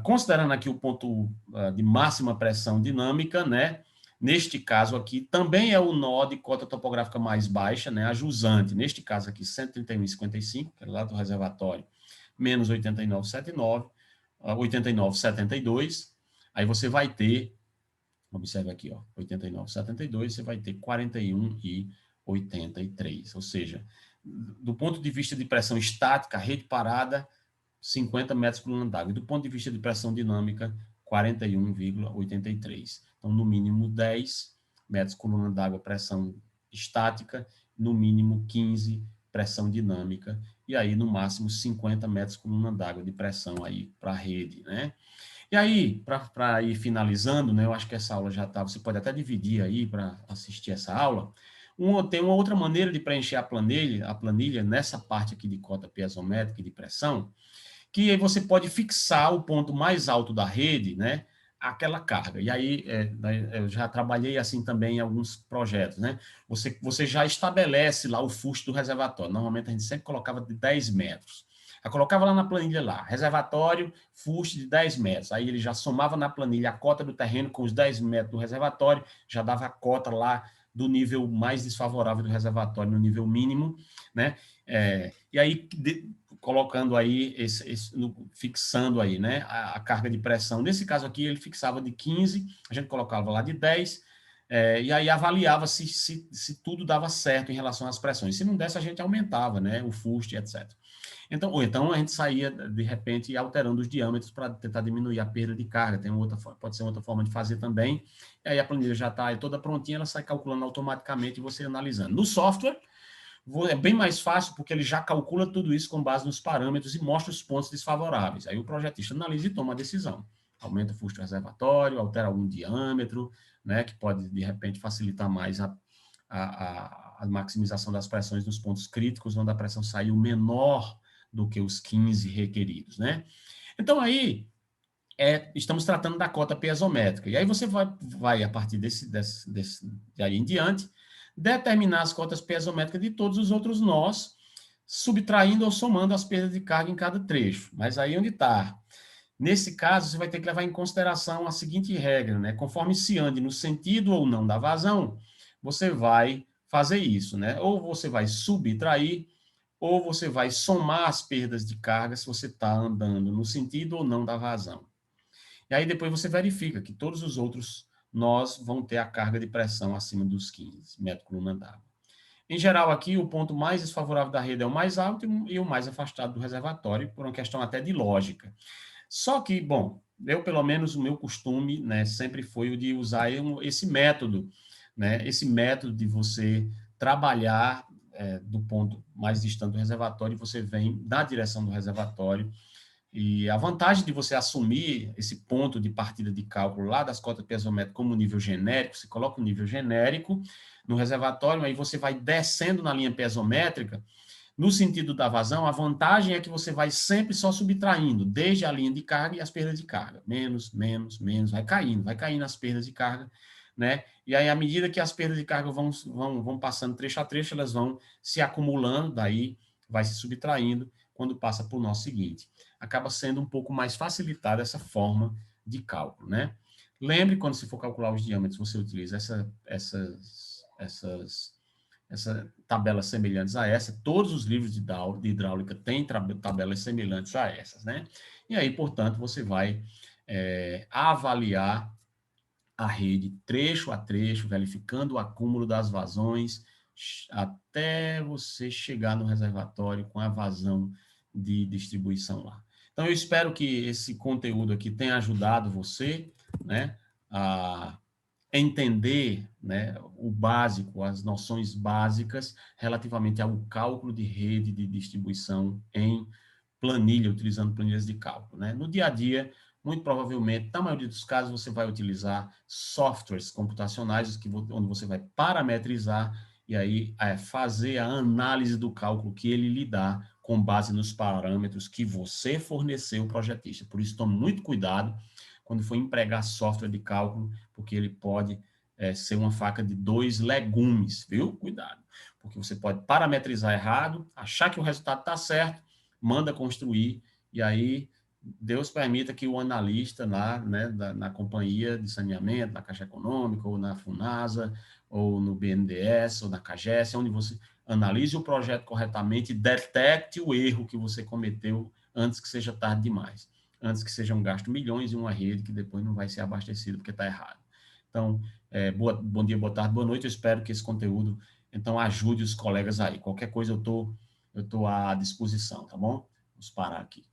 considerando aqui o ponto de máxima pressão dinâmica, né? Neste caso aqui, também é o nó de cota topográfica mais baixa, né? A jusante, neste caso aqui, 131,55, que é lá do reservatório, menos 89,79, 89,72, aí você vai ter, observe aqui, ó, 89,72, você vai ter 41,83, ou seja, do ponto de vista de pressão estática, rede parada, 50 metros por coluna d'água, e do ponto de vista de pressão dinâmica, 41,83. Então, no mínimo 10 metros por coluna d'água pressão estática, no mínimo 15 pressão dinâmica, e aí no máximo 50 metros por coluna d'água de pressão aí para a rede, né? E aí, para ir finalizando, né, eu acho que essa aula já está, você pode até dividir aí para assistir essa aula. Tem uma outra maneira de preencher a planilha nessa parte aqui de cota piezométrica e de pressão, que aí você pode fixar o ponto mais alto da rede, né, aquela carga. E aí, eu já trabalhei assim também em alguns projetos, né? Você já estabelece lá o fuste do reservatório. Normalmente a gente sempre colocava de 10 metros. Eu colocava lá na planilha lá, reservatório, fuste de 10 metros. Aí ele já somava na planilha a cota do terreno com os 10 metros do reservatório, já dava a cota lá do nível mais desfavorável do reservatório, no nível mínimo, né? E aí, colocando aí, fixando aí, né, a carga de pressão. Nesse caso aqui, ele fixava de 15, a gente colocava lá de 10, e aí avaliava se tudo dava certo em relação às pressões. Se não desse, a gente aumentava, né, o fuste, etc. Então, ou então a gente saía, de repente, alterando os diâmetros para tentar diminuir a perda de carga. Pode ser outra forma de fazer também. E aí a planilha já está toda prontinha, ela sai calculando automaticamente e você analisando. No software, é bem mais fácil porque ele já calcula tudo isso com base nos parâmetros e mostra os pontos desfavoráveis. Aí o projetista analisa e toma a decisão. Aumenta o fusto do reservatório, altera algum diâmetro, né, que pode, de repente, facilitar mais a maximização das pressões nos pontos críticos, onde a pressão saiu menor do que os 15 requeridos, né? Então, aí, estamos tratando da cota piezométrica. E aí você vai a partir de aí em diante, determinar as cotas piezométricas de todos os outros nós, subtraindo ou somando as perdas de carga em cada trecho. Mas aí onde está? Nesse caso, você vai ter que levar em consideração a seguinte regra, né? Conforme se ande no sentido ou não da vazão, você vai fazer isso, né? Ou você vai subtrair, ou você vai somar as perdas de carga se você está andando no sentido ou não da vazão. E aí depois você verifica que todos os outros nós vão ter a carga de pressão acima dos 15 metros por coluna d'água. Em geral, aqui, o ponto mais desfavorável da rede é o mais alto e o mais afastado do reservatório, por uma questão até de lógica. Só que, bom, eu, pelo menos, o meu costume, né, sempre foi o de usar esse método, né, esse método de você trabalhar do ponto mais distante do reservatório e você vem na direção do reservatório. E a vantagem de você assumir esse ponto de partida de cálculo lá das cotas piezométricas como nível genérico, você coloca um nível genérico no reservatório, aí você vai descendo na linha piezométrica, no sentido da vazão, a vantagem é que você vai sempre só subtraindo, desde a linha de carga e as perdas de carga. Menos, menos, menos, vai caindo as perdas de carga, né? E aí, à medida que as perdas de carga vão passando trecho a trecho, elas vão se acumulando, daí vai se subtraindo quando passa para o nó seguinte. Acaba sendo um pouco mais facilitada essa forma de cálculo, né? Lembre, quando se for calcular os diâmetros, você utiliza essas tabelas semelhantes a essa. Todos os livros de hidráulica têm tabelas semelhantes a essas, né? E aí, portanto, você vai avaliar a rede trecho a trecho, verificando o acúmulo das vazões, até você chegar no reservatório com a vazão de distribuição lá. Então, eu espero que esse conteúdo aqui tenha ajudado você, né, a entender, né, o básico, as noções básicas relativamente ao cálculo de rede de distribuição em planilha, utilizando planilhas de cálculo, né? No dia a dia, muito provavelmente, na maioria dos casos, você vai utilizar softwares computacionais onde você vai parametrizar e aí fazer a análise do cálculo que ele lhe dá com base nos parâmetros que você forneceu ao projetista. Por isso, tome muito cuidado quando for empregar software de cálculo, porque ele pode ser uma faca de dois legumes, viu? Cuidado, porque você pode parametrizar errado, achar que o resultado está certo, manda construir, e aí Deus permita que o analista lá, né, na companhia de saneamento, na Caixa Econômica, ou na FUNASA, ou no BNDES, ou na CAGES, onde você analise o projeto corretamente e detecte o erro que você cometeu antes que seja tarde demais, antes que sejam gastos milhões em uma rede que depois não vai ser abastecida porque está errado. Então, bom dia, boa tarde, boa noite, eu espero que esse conteúdo, então, ajude os colegas aí. Qualquer coisa eu tô à disposição, tá bom? Vamos parar aqui.